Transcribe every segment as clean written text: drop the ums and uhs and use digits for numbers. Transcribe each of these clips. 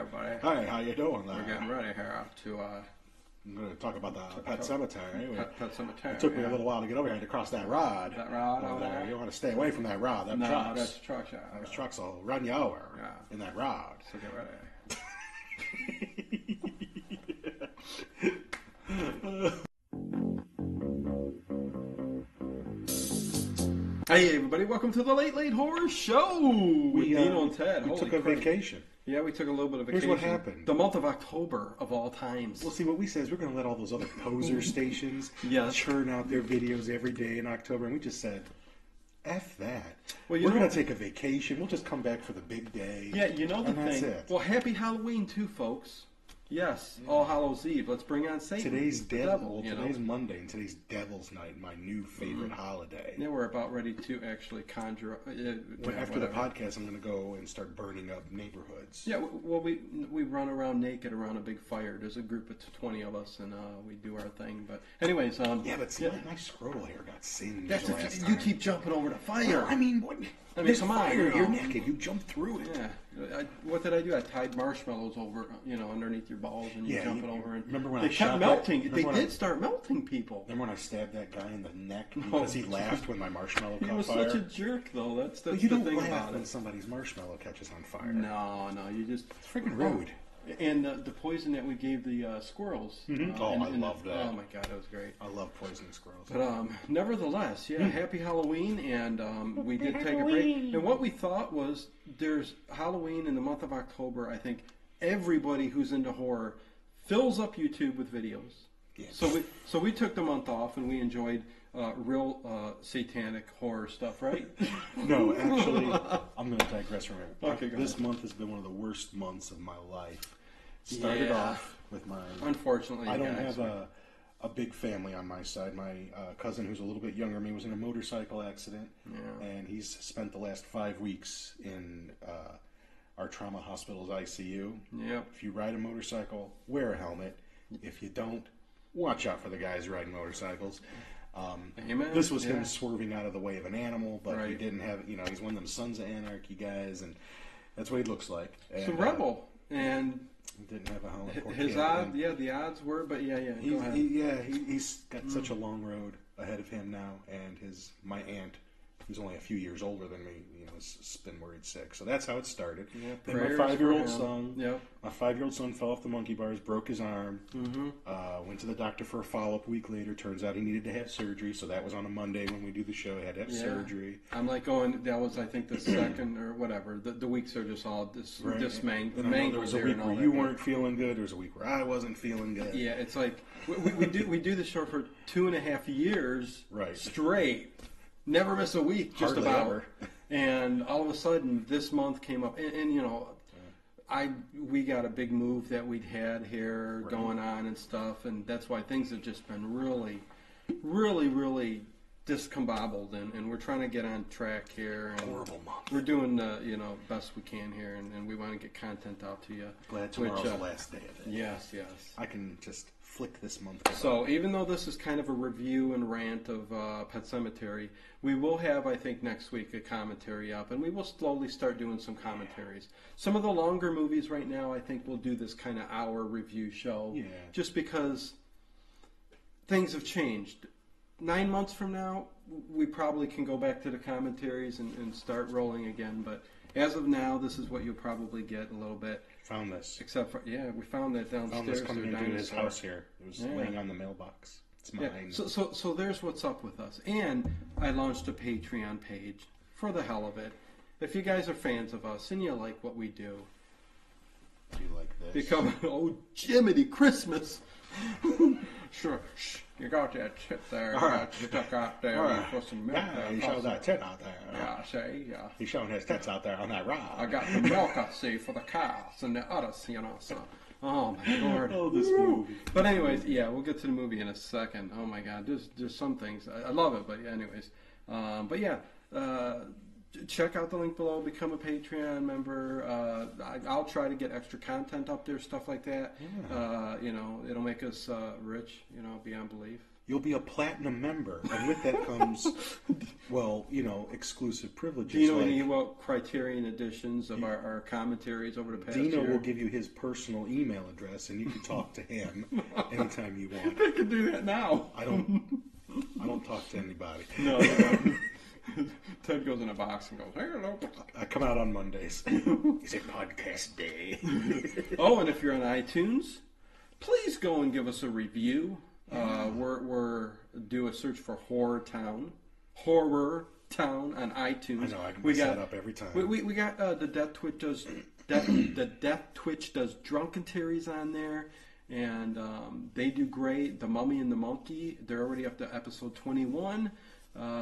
everybody. Hi, how you doing there? We're getting ready here to I'm going to talk about the Pet Cemetery. Pet Cemetery. It took me a little while to get over here. I had to cross that rod. That rod over there? You want to stay away from that rod. That No, trucks. that's trucks. Yeah. Those trucks will run you over in that rod. So get ready. Hey everybody, welcome to the Late Late Horror Show with Dino and Ted. We took a vacation. Yeah, we took a little bit of vacation. Here's what happened. The month of October of all times. Well, see, what we said is we're going to let all those other poser stations churn out their videos every day in October, and we just said, F that. Well, we're going to take a vacation. We'll just come back for the big day. Yeah, you know the thing. That's it. Well, happy Halloween too, folks. Yes, All Hallows Eve. Let's bring on Satan. Today's today's Monday, and today's Devil's Night, my new favorite holiday. Yeah, we're about ready to actually conjure up. After the podcast, I'm going to go and start burning up neighborhoods. Yeah, well, we run around naked around a big fire. There's a group of 20 of us, and we do our thing. But anyways, but see, my scrotal hair got singed last time. You keep jumping over the fire. I mean, what? I mean, come on, you're naked. You jump through it. Yeah. What did I do? I tied marshmallows over, underneath your balls, and you jump it over. And remember when they kept melting? They did start melting people. Remember when I stabbed that guy in the neck because he laughed when my marshmallow caught fire? He was such a jerk, though. That's the you don't thing laugh about when it. somebody's marshmallow catches on fire. No, you just it's freaking rude. And the poison that we gave the squirrels. I love that. Oh my god, that was great. I love poisoning squirrels. But nevertheless, happy Halloween, and we did take a break. And what we thought was, there's Halloween in the month of October. I think everybody who's into horror fills up YouTube with videos. Yeah. So we took the month off, and we enjoyed real satanic horror stuff, right? No, actually, I'm going to digress from it. Okay, this month has been one of the worst months of my life. Started off with my... Unfortunately, I don't have a big family on my side. My cousin, who's a little bit younger than me, was in a motorcycle accident, and he's spent the last 5 weeks in our trauma hospital's ICU. Yep. If you ride a motorcycle, wear a helmet. If you don't, watch out for the guys riding motorcycles. Amen. This was him swerving out of the way of an animal, but he didn't have, he's one of them Sons of Anarchy guys, and that's what he looks like. It's a rebel, and he didn't have a helmet. His odds, the odds were, but go ahead. He's got such a long road ahead of him now, and my aunt, who's only a few years older than me, has been worried sick. So that's how it started. Yeah, then my 5-year-old son fell off the monkey bars, broke his arm. Went to the doctor for a follow-up a week later. Turns out he needed to have surgery, so that was on a Monday when we do the show. He had to have surgery. I'm like going, that was, I think, the second or whatever. The weeks are just all dismangled. There was a week where you weren't feeling good. There was a week where I wasn't feeling good. Yeah, it's like, we do the show for 2.5 years straight. Never miss a week, just Hardly about. Ever. And all of a sudden, this month came up, and we got a big move that we'd had here going on and stuff, and that's why things have just been really, really, really discombobbled, and we're trying to get on track here. And horrible month. We're doing the best we can here, and we want to get content out to you. Glad tomorrow's the last day of it. Yes. I can just flick this month. So even though this is kind of a review and rant of Pet Sematary, we will have, I think, next week a commentary up, and we will slowly start doing some commentaries. Some of the longer movies right now, I think we'll do this kind of hour review show, just because things have changed. 9 months from now, we probably can go back to the commentaries and start rolling again, but as of now, this is what you'll probably get a little bit. Found this. Except for, we found that downstairs. Found this coming into his house here. It was laying on the mailbox. It's mine. So there's what's up with us. And I launched a Patreon page for the hell of it. If you guys are fans of us and you like what we do, do you like this? Become, Jiminy Christmas. Sure. Shh. You got that tit there. You got stuck out there. You put some milk there. He showed that tit out there. Yeah, see? Yeah. He's showing his tits out there on that rod. I got the milk, I see, for the cows and the others, so. Oh, my Lord. This movie. But anyways, we'll get to the movie in a second. Oh, my God. There's some things. I love it, but anyways. Check out the link below. Become a Patreon member. I'll try to get extra content up there, stuff like that. Yeah. It'll make us rich, beyond belief. you'll be a platinum member, and with that comes, well, exclusive privileges. Do you know any about Criterion editions of our commentaries over the past Dino year? will give you his personal email address, and you can talk to him anytime you want. I can do that now. I don't talk to anybody. No. Ted goes in a box and goes, "Hey, hello." I come out on Mondays. It's a podcast day. Oh, and if you're on iTunes, please go and give us a review. We're do a search for Horror Town on iTunes. I know I can mess that up every time. We got the Death Twitch does drunken theories on there, and they do great. The Mummy and the Monkey, they're already up to episode 21.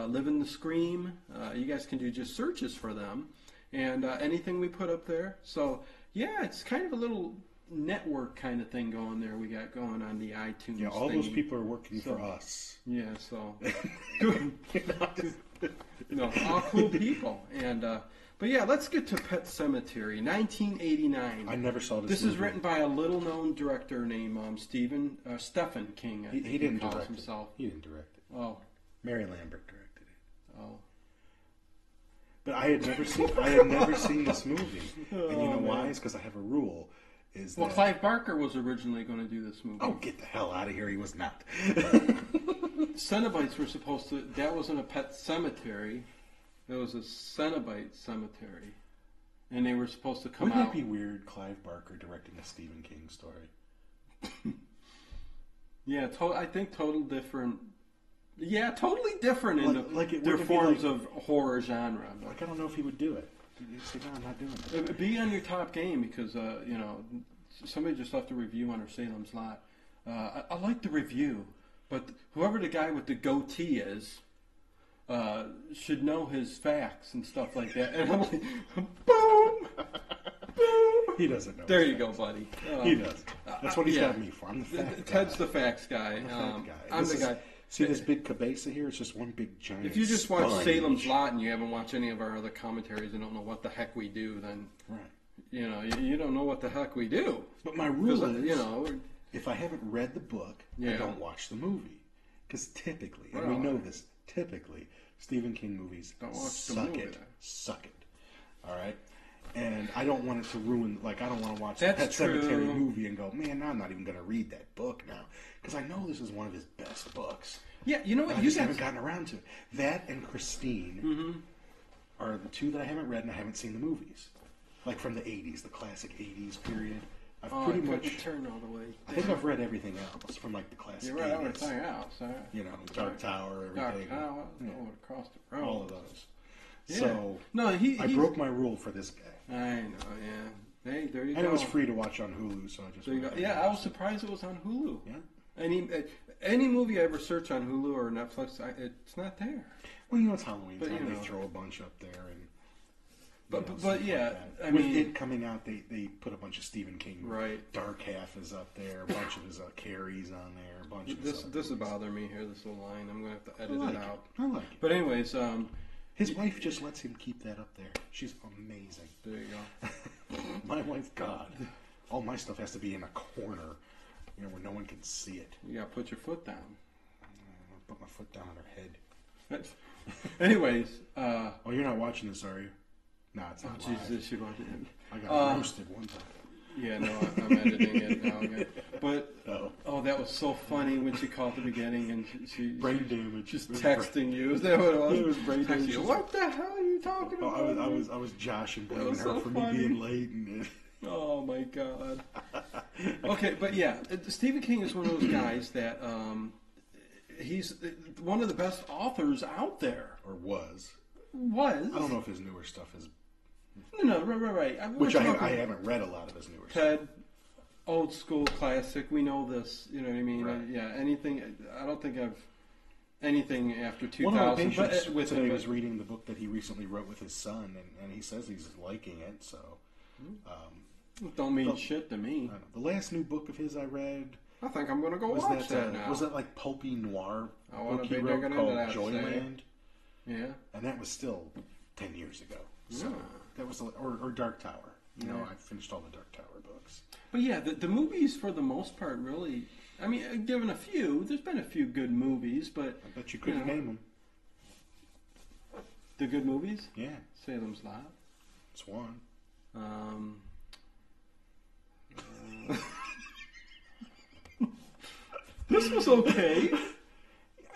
Living the Scream, you guys can do just searches for them, and anything we put up there. So yeah, it's kind of a little network kind of thing going there. We got going on the iTunes. Yeah, all thingy. those people are working for us. Yeah, so good. All cool people. And but yeah, let's get to Pet Sematary, 1989. I never saw this. This movie. is written by a little-known director named Stephen King. I think He didn't calls direct himself. it. He didn't direct it. Oh, Mary Lambert directed it. oh. But I had never seen this movie, and you know why? It's because I have a rule. Well, Clive Barker was originally going to do this movie. Oh, get the hell out of here! He was not. Cenobites were supposed to. That wasn't a pet cemetery. It was a Cenobite cemetery, and they were supposed to come out. Wouldn't it be weird, Clive Barker directing a Stephen King story? Yeah, I think totally different. Yeah, totally different in their be forms of horror genre. But Like, I don't know if he would do it. He'd say, no, I'm not doing it. be on your top game because, somebody just left a review on our Salem's Lot. I like the review, but whoever the guy with the goatee is should know his facts and stuff like that. And I'm like, boom! Boom! He doesn't know. There you go, buddy. He does. That's what he's got me for. I'm the fact guy. Ted's the facts guy. I'm the guy. See this big cabeza here? It's just one big giant If you just watch sponge. Salem's Lot and you haven't watched any of our other commentaries and don't know what the heck we do, then Right. you don't know what the heck we do. But my rule is, we're- if I haven't read the book, I Yeah. don't watch the movie. Because typically, and Well, we know this, typically, Stephen King movies Don't watch the suck movie it. then. Suck it. All right? And I don't want it to ruin, I don't want to watch the That's Pet Cemetery true. movie and go, man, I'm not even going to read that book now. Because I know this is one of his best books. yeah, you know what? I You just haven't guys, gotten around to it. That and Christine are the two that I haven't read, and I haven't seen the movies. Like from the 80s, the classic 80s period. I've pretty much... turn all the way. I think I've read everything else from like the classic You're right. I 80s. would say out. So. Dark Tower, Dark everything. Tower, across the road. All of those. Yeah. So No, I broke my rule for this guy. I know. Yeah. Hey, there you go. And it was free to watch on Hulu, so I just... There you go. Yeah, I was surprised it was on Hulu. Yeah. Any movie I ever search on Hulu or Netflix, it's not there. Well, it's Halloween But, time. you know. They throw a bunch up there. And But stuff yeah, like that. I With mean, it coming out, they put a bunch of Stephen King. Right. Dark Half is up there. A bunch of his Carries on there. A bunch of this is bothering me here. This little line. I'm gonna have to edit I like it out. I like it. But anyways, His wife just lets him keep that up there. She's amazing. there you go. My wife, God, all my stuff has to be in a corner, where no one can see it. You gotta put your foot down. I'll put my foot down on her head. Anyways, Oh, you're not watching this, are you? No, it's not live. Jesus, you watched it. I got roasted one time. Yeah, no, I'm editing it now again. But Oh. that was so funny when she called at the beginning and she Brain damage. just texting you. Is that what it was? It was brain Texting damage. you. What the hell are you talking about? I was Josh and blaming was her so for funny. me being late. And Oh my god. Okay, but yeah, Stephen King is one of those guys that he's one of the best authors out there. or was. Was. I don't know if his newer stuff is. No, right. Which I haven't read a lot of his newer stuff. Ted, old school classic. We know this. You know what I mean? Right. Yeah. Anything. I don't think I've anything after 2000. One of my patients with today him, was reading the book that he recently wrote with his son, and he says he's liking it. So, don't mean shit to me. I don't know. The last new book of his I read I think I'm gonna go was watch that now. was that like pulpy noir I wanna book he be wrote digging into called that, Joyland, Yeah. and that was still 10 years ago. So Yeah. that was or Dark Tower. I finished all the Dark Tower books. But yeah, the movies for the most part really I mean, given a few, there's been a few good movies, but I bet you couldn't name them. The good movies? Yeah, Salem's Lot. it's one. This was okay.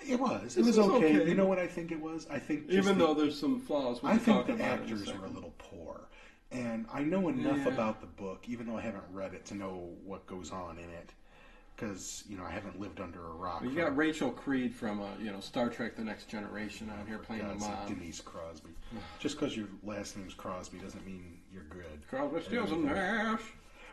It was. This It was was okay. okay. You know what I think it was? I think Even though there's some flaws, I think the actors were a little poor, and I know enough Yeah. about the book, even though I haven't read it, to know what goes on in it. Because I haven't lived under a rock. You got Rachel Creed from Star Trek: The Next Generation out here playing the God's sake, mom. Denise Crosby. Just because your last name's Crosby doesn't mean you're good. Crosby, Stills, and Nash.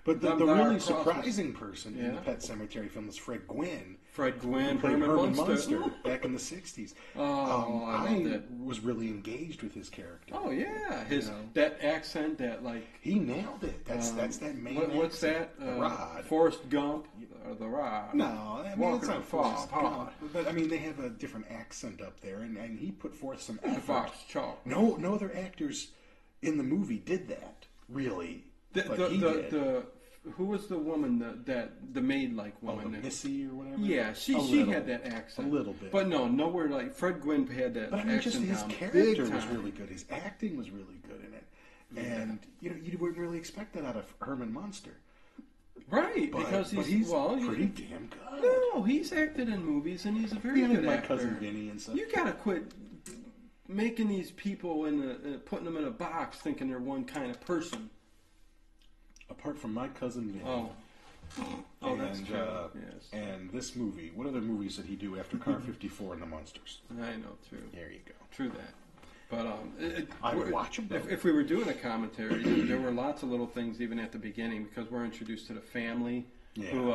But the Them really there Crosbys. surprising person in the Yeah. Pet Sematary film was Fred Gwynn. Fred Gwynn, Who played Herman Herman Munster. Munster back in the 60s. Oh, I love that. was really engaged with his character. Oh yeah, his You know. that accent, that like. He nailed it. That's that main What's accent. that? The Rod. Forrest Gump or the Rod? No, I mean, Walking it's not the Far Forrest Pod. Gump. But I mean, they have a different accent up there, and he put forth some The effort. Fox Chalk. No other actors in the movie did that, really. Like he did. Who was the woman that the maid like woman? the Missy or whatever? Yeah, she little. had that accent. A little bit. But nowhere like Fred Gwynn had that But I mean, just accent his down character big was time. really good. His acting was really good in it. And, you wouldn't really expect that out of Herman Munster. Right, But, because but he's pretty damn good. No, he's acted in movies and he's a very Yeah, good like My actor. Cousin Vinny and stuff. You gotta quit making these people putting them in a box, thinking they're one kind of person. Apart from My Cousin Vinny. Oh, that's and, true. Yes, and this movie, what other movies did he do after Car 54 and The Monsters? I know too. There you go. True that. But I would watch them. If we were doing a commentary, there were lots of little things even at the beginning because we're introduced to the family, who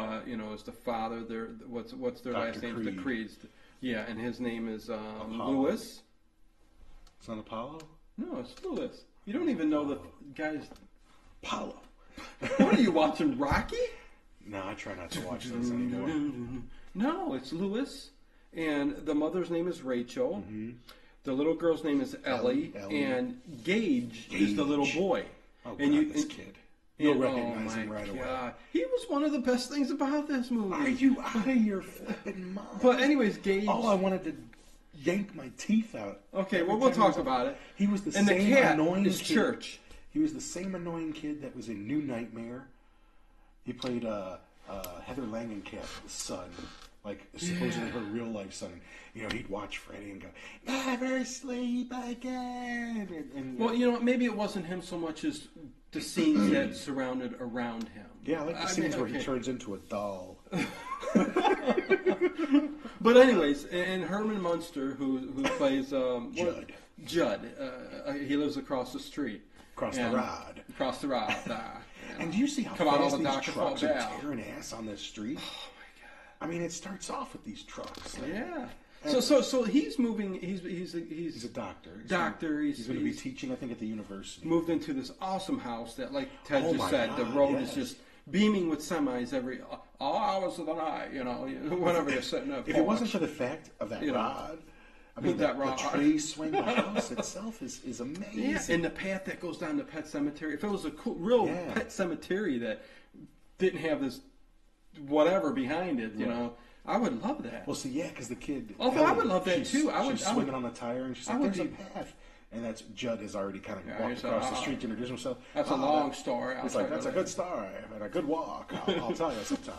is the father. What's their Dr. last name? Creed. The Creeds. Yeah, and his name is Apollo. Louis. It's not Apollo? No, it's Louis. You don't even know the guy's. Apollo. What are you watching, Rocky? No, I try not to watch those anymore. No, it's Louis, and the mother's name is Rachel. Mm-hmm. The little girl's name is Ellie, Ellie. and Gage is the little boy. Oh, and God, this kid. You'll recognize him right away. He was one of the best things about this movie. Are you out of your flipping mind? But anyways, Gage. Oh, I wanted to yank my teeth out. Okay, well, we'll talk about it. He was the And the same cat annoying is kid. Church. He was the same annoying kid that was in New Nightmare. He played Heather Langenkamp's son, like supposedly her real life son. He'd watch Freddy and go, "Never sleep again." And Well, maybe it wasn't him so much as the scenes that surrounded around him. yeah, I like the scenes where he turns into a doll. But anyways, and Herman Munster, who plays Judd. Judd, he lives across the street. Across the rod. Across the rod. And do you see how Come on, all fast the these Dr. trucks are Fall down. tearing ass on this street? Oh my god! I mean, it starts off with these trucks. Yeah. So he's moving. He's He's a doctor. Doctor. He's going to be teaching, I think, at the university. Moved into this awesome house that, like Ted Oh just my said, the God, road yes. is just beaming with semis every all hours of the night. Whenever you're sitting up. If it wasn't for the fact of that rod, I mean, the tree swing, the house itself is amazing. Yeah, and the path that goes down to Pet Cemetery. If it was a cool, real Pet Cemetery that didn't have this whatever behind it, I would love that. Well, see, yeah, because the kid. Although I would love that too. She's swinging on the tire, and she's like, "There's a path." And that's Judd has already kind of walked across the street to introduce himself. That's a long story. It's like, that's a good story and a good walk. I'll tell you sometime.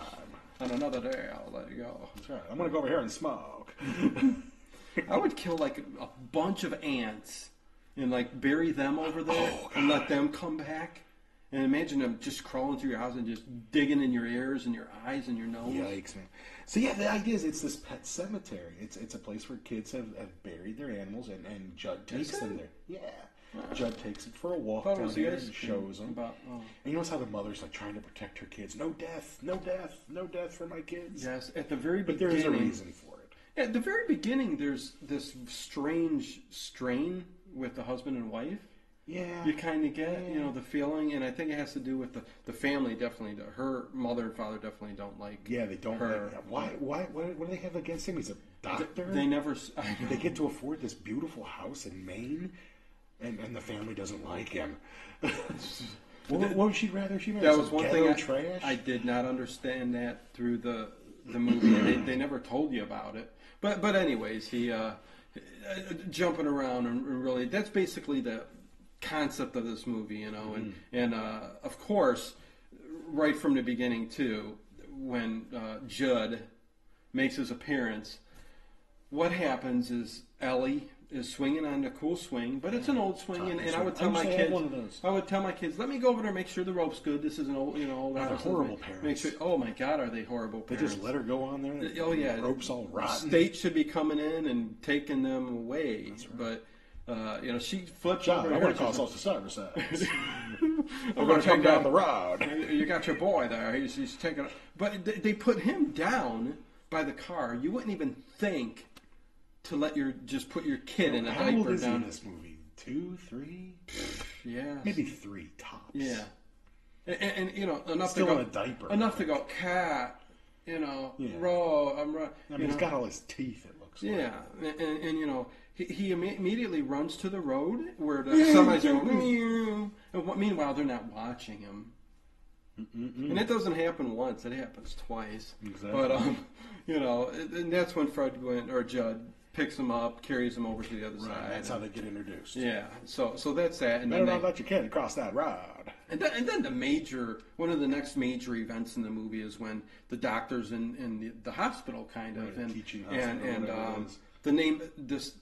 On another day, I'll let you go. That's right. I'm going to go over here and smoke. I would kill like a bunch of ants and like bury them over there and let them come back. And imagine them just crawling through your house and just digging in your ears and your eyes and your nose. Yikes, man. So yeah, the idea is it's this pet cemetery. It's a place where kids have buried their animals, and Judd takes them there. Yeah. Judd takes it for a walk down there and shows them. And you notice how the mother's like trying to protect her kids. No death, no death, no death for my kids. Yes, at the very but beginning. But there is a reason for it. At the very beginning, there's this strange strain with the husband and wife. Yeah. You kind of get, the feeling, and I think it has to do with the family, definitely. Her mother and father definitely don't like Yeah, they don't her. Like, why? What do they have against him? He's a doctor? They never... They get to afford this beautiful house in Maine, and the family doesn't like him. What would she rather? That was one thing trash? I did not understand that through the the movie, and they never told you about it. But anyways, he jumping around and really that's basically the concept of this movie, you know, and of course, right from the beginning too, when Judd makes his appearance, what happens is Ellie is swinging on a cool swing, but it's an old swing, and I would tell my kids, let me go over there and make sure the rope's good. This is an old, you know, old. They're horrible parents. Make sure. Oh my God, are they horrible parents? They just let her go on there. Oh yeah, the rope's all rotten. State should be coming in and taking them away, That's right. but you know, she flips John, over. I'm going to call social services. I'm going to come down the road. You got your boy there. He's taking. But they put him down by the car. You wouldn't even think to put your kid in a diaper. How old is down. he in this movie? 2, 3? Yeah. Maybe 3 tops. Yeah. And you know, enough Still to go in a diaper. Enough to go, cat, you know, raw, I'm raw. I mean, he's got all his teeth, it looks like. Yeah. And you know, he immediately runs to the road where the somebody's going, and meanwhile, they're not watching him. And it doesn't happen once; it happens twice. Exactly. But you know, and that's when Judd picks him up, carries him over to the other side. That's how they get introduced. Yeah. So that's that. And Better then not let your kid cross that road. And then one of the next major events in the movie is when the doctor's in the hospital, kind of, and teaching hospital, and the name this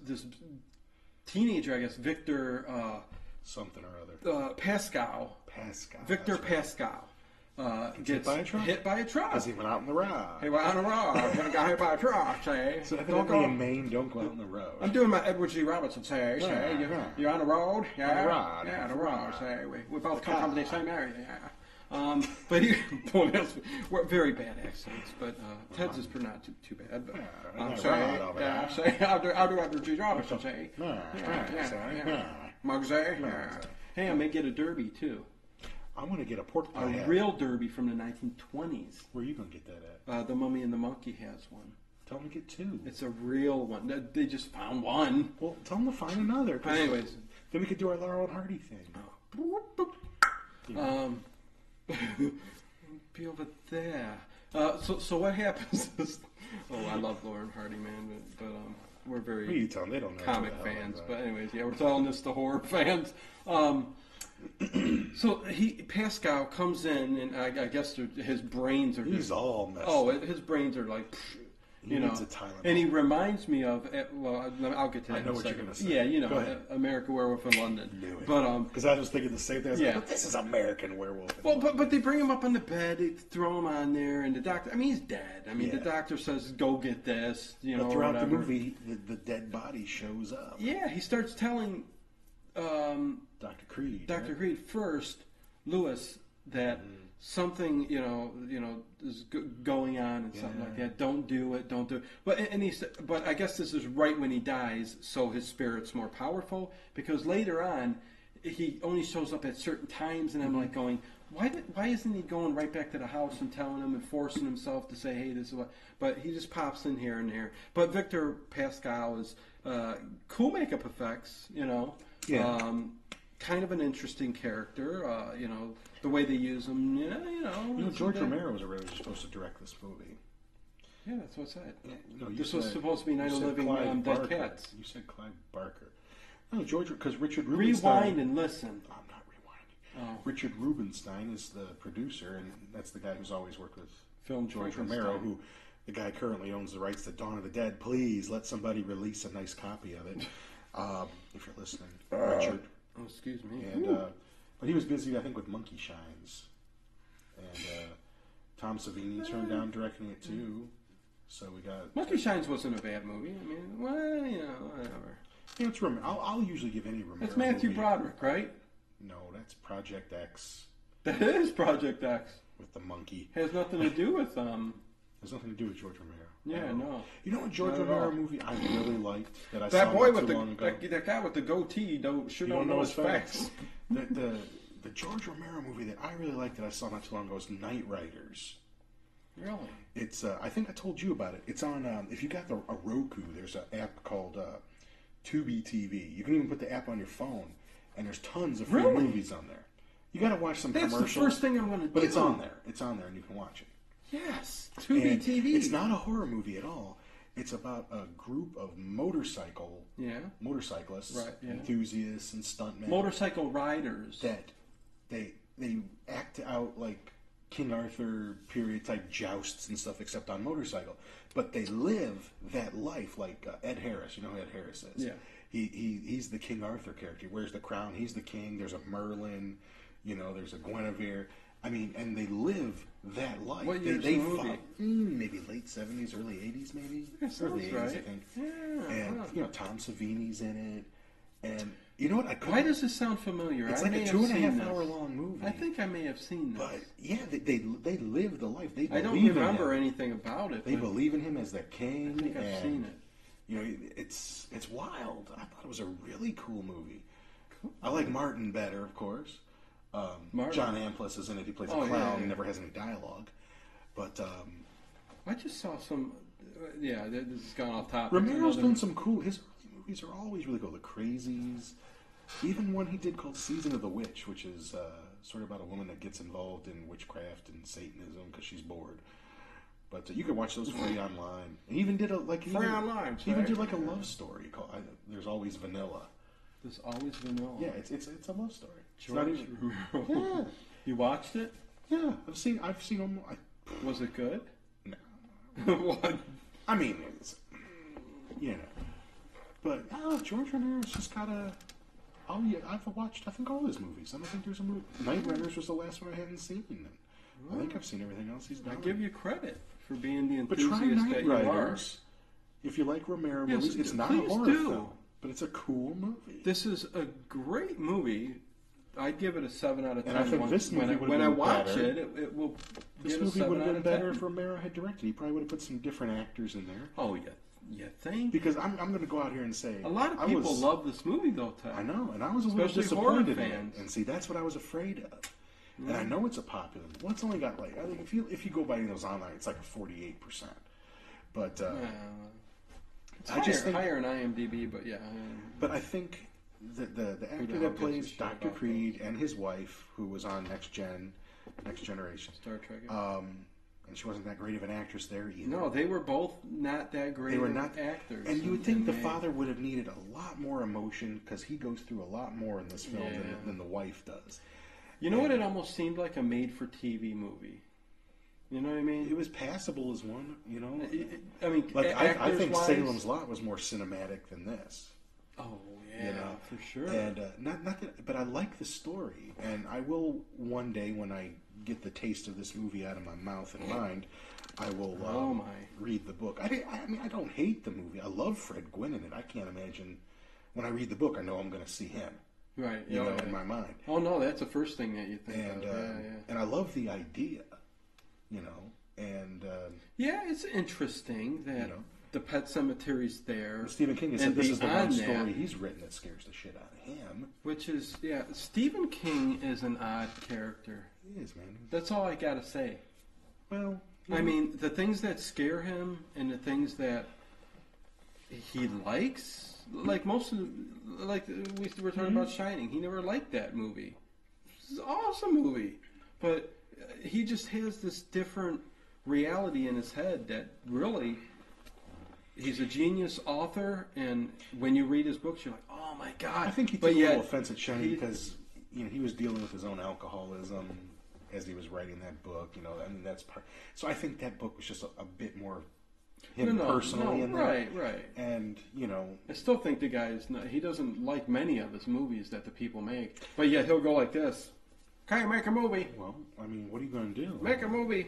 teenager, I guess, Victor something or other. Pascal. Victor Pascal. Gets hit by a truck. Because he went out on the road. He went out on the road. Got hit by a truck, say. So evidently in Maine, don't go out on the road. I'm doing my Edward G. Robinson, say. You're on the road? Yeah. On the road, say. We both come from the same area, yeah. But he, we're very bad accents, but Ted's is not too bad. But I'm sorry. Yeah, say. I'll do Edward G. Robinson, say. Yeah. Mugsy. Yeah. Hey, I may get a derby, too. I want to get a pork pie hat. A real derby from the 1920s. Where are you going to get that at? The Mummy and the Monkey has one. Tell them to get 2. It's a real one. They just found one. Well, tell them to find another. Anyways. Then we could do our Laurel and Hardy thing. Be over there. So what happens is... Oh, I love Laurel and Hardy, man. But we're very what are you telling? They don't know comic fans. But anyways, yeah, we're telling this to horror fans. So Pascal comes in, and I guess his brains are. He's all messed up. up. His brains are like, he needs a Tylenol. And he reminds me of. Well, I'll get to that. I know what you're gonna say. Yeah, you know, American Werewolf in London. Knew it. But because I was thinking the same thing. I was like, but this is American Werewolf. But they bring him up on the bed, they throw him on there, and the doctor. I mean, he's dead. I mean, the doctor says, "Go get this." You know, but throughout the movie, the dead body shows up. Yeah, he starts telling. Dr. Creed. Dr. Creed first, Lewis, that something is going on and something like that. Don't do it. Don't do it. But I guess this is right when he dies, so his spirit's more powerful. Because later on, he only shows up at certain times, and I'm like going, why isn't he going right back to the house and telling him and forcing himself to say, hey, this is what? But he just pops in here and there. But Victor Pascal is cool makeup effects, you know. Yeah. Kind of an interesting character, the way they use him, George Romero was originally supposed to direct this movie. Yeah, that's what I said. No, this was supposed to be Night of Living Dead Cats. You said Clive Barker. No, George, because Richard Rubinstein... Rewind and listen. I'm not rewinding. Oh. Richard Rubinstein is the producer, and that's the guy who's always worked with George Romero, who the guy currently owns the rights to Dawn of the Dead. Please let somebody release a nice copy of it. If you're listening, Richard. Oh, excuse me. And but he was busy, I think, with Monkey Shines, and Tom Savini turned down directing it too. So we got Monkey Shines wasn't a bad movie. I mean, whatever. Yeah, it's I'll usually give any Romero. That's Matthew Broderick, right? No, that's Project X. That is Project X with the monkey. Has nothing to do with Has nothing to do with George Romero. Yeah, no. You know what George Romero movie I really liked that I that saw boy not with too long ago? that guy with the goatee don't know his facts. The George Romero movie that I really liked that I saw not too long ago was Night Riders. Really? It's I think I told you about it. It's on if you got a Roku, there's an app called Tubi TV. You can even put the app on your phone, and there's tons of free movies on there. You got to watch some commercials. That's the first thing I'm going to do. But it's on there. It's on there, and you can watch it. Yes, Tubi And TV. it's not a horror movie at all. It's about a group of motorcyclists, Right, yeah. enthusiasts, and stuntmen. Motorcycle riders. That they act out like King Arthur period type jousts and stuff, except on motorcycle. But they live that life like Ed Harris. You know who Ed Harris is? Yeah. He's the King Arthur character. He wears the crown. He's the king. There's a Merlin. There's a Guinevere. I mean, and they live that life. What year's they the movie? Maybe late 70s, early 80s, maybe. That sounds Early 80s, right. I think. Yeah. And Tom Savini's in it. And you know what? Why does this sound familiar? It's I like may a have 2.5 seen hour this. long movie. I think I may have seen this. But yeah, they live the life. They I don't believe remember in him. anything about it. They but believe in him as their king. I think I've seen it. It's wild. I thought it was a really cool movie. Cool. I like Martin better, of course. John Amplis is in it. He plays a clown. Yeah. He never has any dialogue. But I just saw some. Yeah, this has gone off topic. Romero's done some cool. His early movies are always really cool. The Crazies, even one he did called Season of the Witch, which is sort of about a woman that gets involved in witchcraft and Satanism because she's bored. But you can watch those free online. And he even did online. He even did like a love story called There's Always Vanilla. There's Always Vanilla. Yeah, it's a love story. George Romero. Yeah. You watched it? Yeah, I've seen them. Was it good? No. What? I mean, it's but George Romero's just got a. Oh yeah, I've watched I think all his movies. I don't think there's a movie. Night Runners was the last one I hadn't seen. I think I've seen everything else he's done. I give you credit for being the But try enthusiast Night that you are. Riders. If you like Romero Yes, movies, it's not a please horror do. film, but it's a cool movie. This is a great movie. I'd give it a 7 out of 10. And I think this movie would have when I been watch better. it will This get a movie 7 would have out been of better 10. if Romero had directed. He probably would have put some different actors in there. Oh, yeah. You think? Because I'm going to go out here and say A lot of people love this movie, though, Ted. I know, and I was a little Especially disappointed horror in it. fans. And see, that's what I was afraid of. And I know it's a popular. Well, it's only got like I think if you go by those online, it's like a 48%. But It's I just think higher in IMDb, but yeah. But I think the actor that plays Dr. Creed and his wife, who was on Next Generation, Star Trek. and she wasn't that great of an actress there either. No, they were both not that great. They were not actors. And you would think the father would have needed a lot more emotion because he goes through a lot more in this film than the wife does. You know what? It almost seemed like a made-for-TV movie. You know what I mean? It was passable as one. I mean, like I think actors-wise- Salem's Lot was more cinematic than this. Oh yeah, for sure. And not that, but I like the story, and I will one day when I get the taste of this movie out of my mouth and mind, I will read the book. I mean, I don't hate the movie. I love Fred Gwynn in it. I can't imagine when I read the book, I know I'm going to see him. Right. In my mind. Oh no, that's the first thing that you think of. And I love the idea, and yeah, it's interesting that the Pet Cemetery's there. Stephen King has said this is the one story he's written that scares the shit out of him. Which is, Stephen King is an odd character. He is, man. That's all I gotta say. Well, I mean, the things that scare him and the things that he likes, like most of, like we were talking about Shining. He never liked that movie. It's an awesome movie, but he just has this different reality in his head that really. He's a genius author, and when you read his books, you're like, "Oh my god!" I think he took a little offense at Shining because he was dealing with his own alcoholism as he was writing that book. I mean that's part. So I think that book was just a bit more him personally in there. Right. And I still think the guy is not. He doesn't like many of his movies that the people make, but yet he'll go like this. Okay, make a movie. Well, I mean, what are you going to do? Make a movie.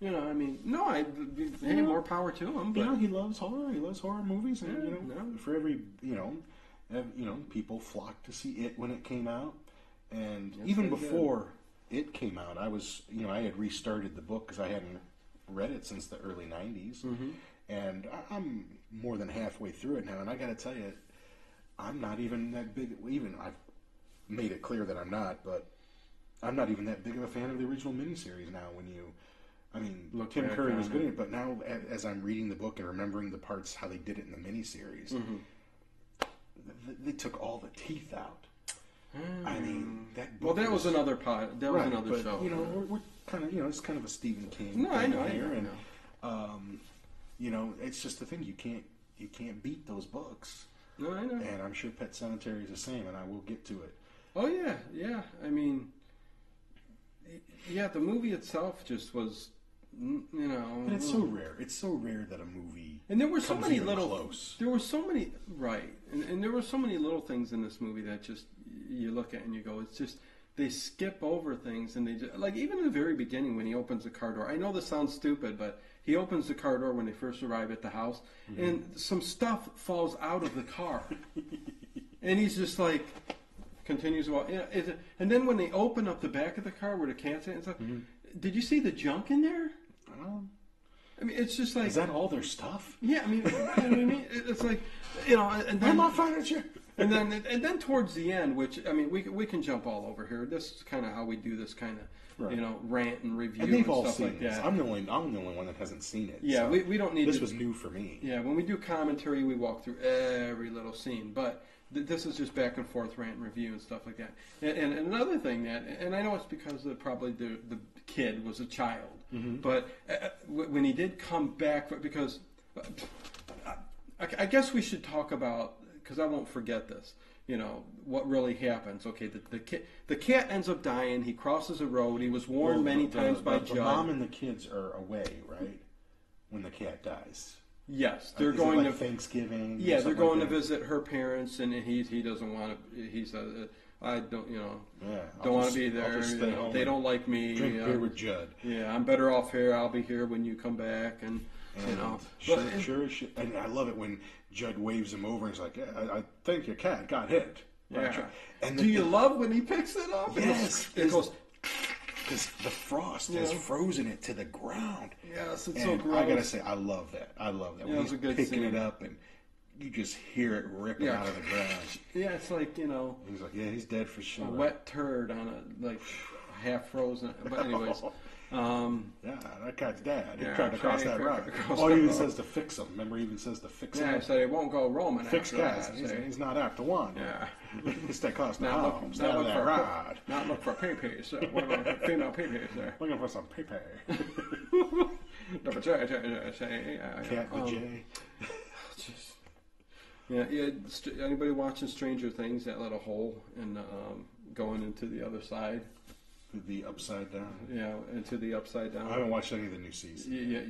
I mean, no, hey, more power to him. But he loves horror. He loves horror movies, and for every people flocked to see it when it came out, and even before it came out, I was, I had restarted the book because I hadn't read it since the early '90s, and I'm more than halfway through it now, and I got to tell you, I'm not even that big. Even I've made it clear that I'm not, but I'm not even that big of a fan of the original miniseries now. Tim Curry was good in it, but now as I'm reading the book and remembering the parts, how they did it in the miniseries, they took all the teeth out. I mean, that Well, book that was another That was another but, show. You know, we're kind of, it's kind of a Stephen King. No, I know. And you know, it's just the thing. You can't beat those books. No, I know. And I'm sure Pet Sematary is the same, and I will get to it. Oh yeah, yeah. I mean, yeah. The movie itself just was, you know. But it's so rare. It's so rare that a movie. And there were so many little. Close. There were so many right, and there were so many little things in this movie that just you look at and you go, it's just they skip over things, and they just, like even in the very beginning when he opens the car door. I know this sounds stupid, but he opens the car door when they first arrive at the house, and some stuff falls out of the car, and he's just like. Continues well, yeah. And then when they open up the back of the car where the cat's at and stuff, did you see the junk in there? I mean, it's just like is that all their stuff? Yeah, I mean, it's like you know, and then my furniture. and then towards the end, which I mean, we can jump all over here. This is kind of how we do this kind of you know rant and review and they've and all stuff seen like this. that. I'm the only one that hasn't seen it. Yeah, so we don't need. This was new for me. Yeah, when we do commentary, we walk through every little scene, but. This is just back and forth rant and review and stuff like that. And another thing that, and I know it's because probably the kid was a child, but when he did come back, because I guess we should talk about, because I won't forget this, you know, what really happens. Okay, the cat ends up dying. He crosses a road. He was warned many times by Judd. The mom and the kids are away, right, when the cat dies. Yes, they're going to Thanksgiving. Yeah, they're going to visit her parents, and he doesn't want to. He says, "I don't, you know, don't want to be there. You know, they don't like me. Drink beer with Judd. Yeah, I'm better off here. I'll be here when you come back." And you know, sure. And I love it when Judd waves him over and he's like, "Yeah, I think your cat got hit." Yeah. Right? And do you love when he picks it up? Yes, it goes. Because the frost has frozen it to the ground. Yes, it's and so gross. I gotta say, I love that. I love that. Yeah, when it's a he's good picking scene. it up and you just hear it ripping out of the ground. Yeah, it's like, you know. He's like, yeah, he's dead for sure. A wet turd on a, like, half frozen. But anyways. Yeah, that cat's dead. He Yeah, tried to cross that road. Oh, he even says to fix him. Remember, he even says to fix him. Yeah, so it won't go roaming. Fix cats. He's not after one. Yeah. It's that cost the home. Stand on that rod. Not look for pee-pees. What about female pee-pees there? Looking for some pee-pee. Cat the J. Yeah. Anybody watching Stranger Things? That little hole and going into the other side. The Upside Down. Yeah, into the Upside Down. I haven't watched any of the new seasons. Yeah,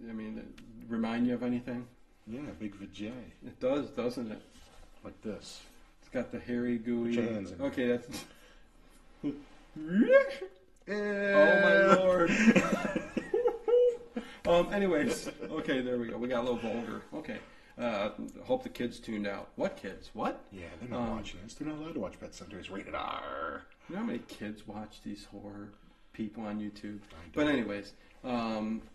I mean, remind you of anything? Yeah, big vajay. It does, doesn't it? Like this. It's got the hairy, gooey. Put your hands in. Okay, that's. Oh my lord. Anyways, okay, there we go. We got a little vulgar. Okay. Hope the kids tuned out. What kids? What? Yeah, they're not watching this. They're not allowed to watch Pet Sematary. It's rated R. You know how many kids watch these horror people on YouTube? But anyways,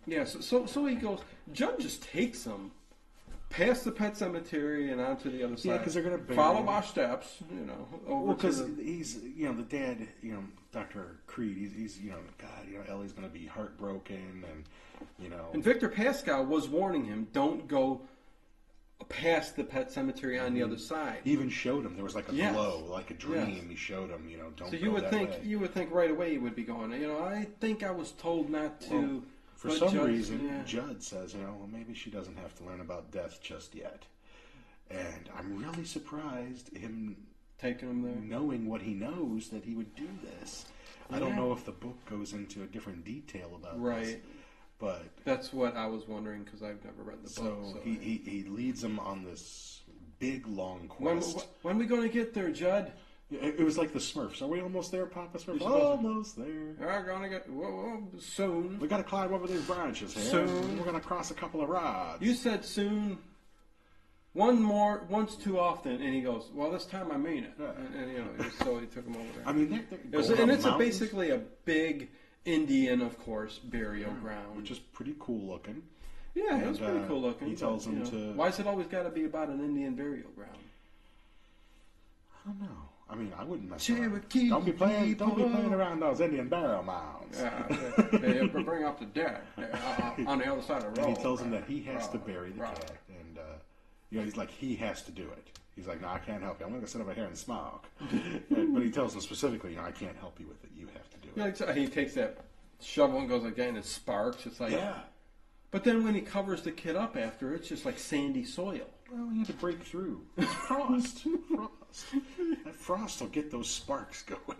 yeah. So he goes. Judd just takes them past the Pet Cemetery and onto the other side. Yeah, because they're gonna follow our steps. You know, over because he's, you know, the dad, you know, Dr. Creed. He's, you know, God, you know, Ellie's gonna be heartbroken, and you know. And Victor Pascal was warning him, don't go past the Pet Cemetery on the other side. He even showed him there was like a glow, like a dream. Yes. He showed him, you know, don't. So you would think way. You would think right away he would be going. You know, I think I was told not to. Well, for some reason, Judd says, you know, well, maybe she doesn't have to learn about death just yet. And I'm really surprised him taking him there, knowing what he knows, that he would do this. I don't know if the book goes into a different detail about this. But that's what I was wondering, because I've never read the book. So he leads them on this big long quest. When are we going to get there, Judd? It was like the Smurfs. Are we almost there, Papa Smurf? Almost there. We're going to get soon. We got to climb over these branches here. Soon. We're going to cross a couple of rods. You said soon. Once too often, and he goes, well, this time I mean it. Yeah. And you know, so he took him over there. I mean, it's basically a big Indian, of course, burial ground, which is pretty cool looking. Yeah, it's pretty cool looking. He tells them to. Why has it always got to be about an Indian burial ground? I don't know. I mean, I wouldn't mess Cherokee around. Don't be playing around those Indian burial mounds. They bring up the dead on the other side of the road. And he tells him that he has to bury the cat, and You know, he's like, he has to do it. He's like, no, I can't help you. I'm going to sit over here and smoke. But he tells him specifically, you know, I can't help you with it. You have to do it. Yeah, he takes that shovel and goes again, and it sparks. It's like, Yeah. But then when he covers the kid up after, it's just like sandy soil. Well, he had to break through. It's frost. That frost will get those sparks going.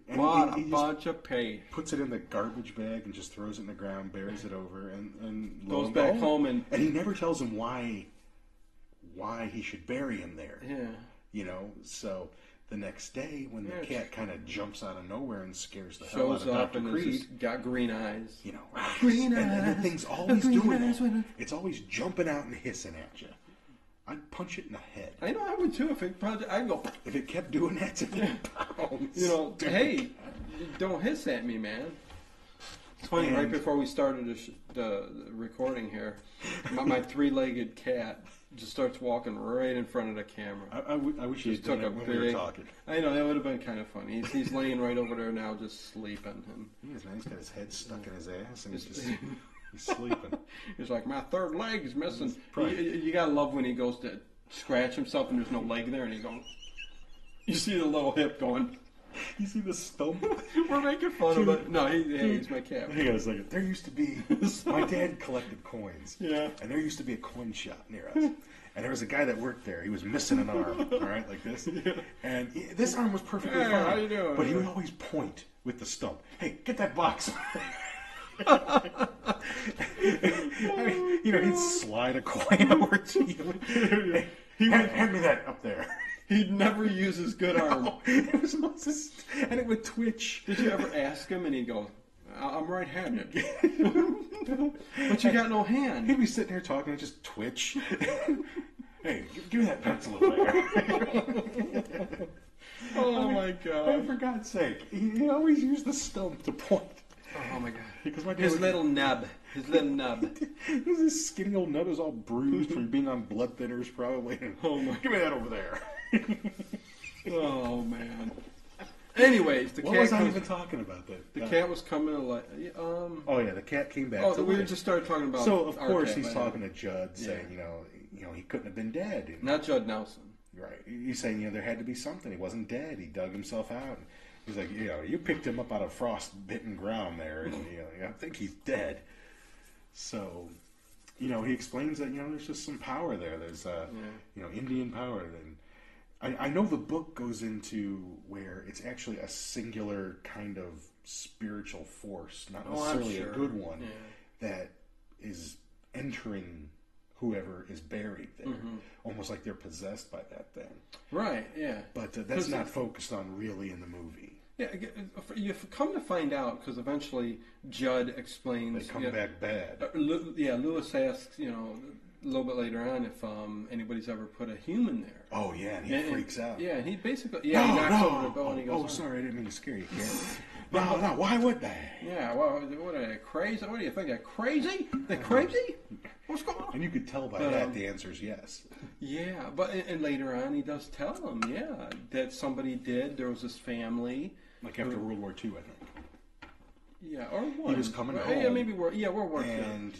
And What he a just bunch of pay. puts it in the garbage bag and just throws it in the ground, buries it over, and Goes back home and he never tells him why he should bury him there. yeah. You know, so the next day when the cat kind of jumps out of nowhere and scares the hell out Shows of up Dr. and Creed, it's just got green eyes. you know, Green and the eyes. thing's always Green doing eyes that. It's always jumping out and hissing at you. I'd punch it in the head. I know I would too if I'd go. If it kept doing that to me, pounds. You know, hey, don't hiss at me, man. It's funny. Right before we started the recording here, my three-legged cat just starts walking right in front of the camera. I wish you Just took took it a when we were big. talking. I know that would have been kind of funny. He's laying right over there now, just sleeping. And He is, man. He's got his head stuck in his ass and he's sleeping. he's like, my third leg is missing. Right. You gotta love when he goes to scratch himself and there's no leg there, and he goes. You see the little hip going. You see the stump? We're making fun of it. No, he's my cat. Hang on a second. There used to be, my dad collected coins. Yeah. And there used to be a coin shop near us. And there was a guy that worked there. He was missing an arm, all right, like this. Yeah. And this arm was perfectly Hey, fine. how you doing? But he would always point with the stump. Hey, get that box. He'd slide a coin over to you. Hey, hand me that up there. He'd never use his good arm. No, it was just, and it would twitch. Did you ever ask him and he'd go, I'm right-handed. But you got no hand. He'd be sitting there talking and just twitch. Hey, give me that pencil over there. Oh my God. For God's sake. He always used the stump to point. Oh my God. Because my dad His would- little nub. His little nub. This skinny old nut was all bruised from being on blood thinners, probably. Oh my. Give me that over there. Oh man. Anyways, the What cat was I comes, even talking about that? the cat was coming to Oh yeah, the cat came back. Oh, to we life. just started talking about. So of our course cat, he's but talking to Judd, saying, he couldn't have been dead. not Judd Nelson. Right. He's saying, there had to be something. He wasn't dead. He dug himself out. He's like, you picked him up out of frost-bitten ground there, and I think he's dead. So, he explains that there's just some power there. There's Indian power. And I know the book goes into where it's actually a singular kind of spiritual force, not necessarily a good one, that is entering whoever is buried there, almost like they're possessed by that thing. Right. Yeah. But that's not focused on really in the movie. Yeah, you've come to find out because eventually Judd explains. They come back bad. Lewis asks, a little bit later on if anybody's ever put a human there. Oh yeah, and he freaks out. Yeah, he basically he knocks over the bell and he goes. Oh, sorry, I didn't mean to scare you, kid. No, why would they? Yeah, well, what are they crazy? What do you think? They're crazy? They're crazy? What's going on? And you could tell by that the answer is yes. Yeah, but and later on he does tell them, that somebody did. There was this family. Like after World War II, I think. Yeah, or one. He was coming home. Yeah, maybe World War II. And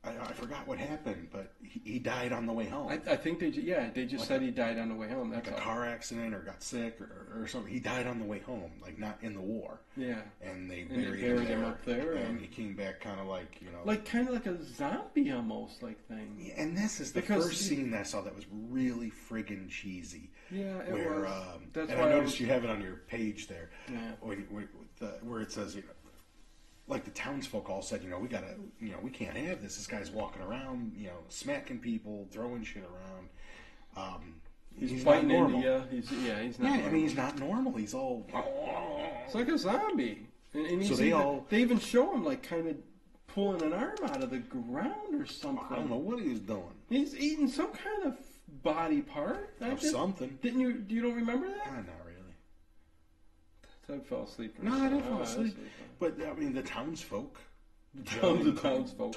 I forgot what happened, but he died on the way home. I think they just said he died on the way home. That's like a car accident or got sick or something. He died on the way home, like not in the war. Yeah. And they buried him up there. And he came back kind of like, kind of like a zombie almost thing. Yeah, and this is the first scene that I saw that was really friggin' cheesy. Yeah, it where, was. That's and why I noticed you have it on your page there. Yeah. Where it says, like the townsfolk all said, we gotta, we can't have this. This guy's walking around, smacking people, throwing shit around. He's fighting normal. India. He's not. Yeah, normal. he's not normal. He's all. It's like a zombie. And So they even show him like kind of pulling an arm out of the ground or something. I don't know what he was doing. He's eating some kind of body part. Something. Didn't you? You don't remember that? Not really. I fell asleep. No, I didn't fall asleep. But I mean, the townsfolk. Townsfolk.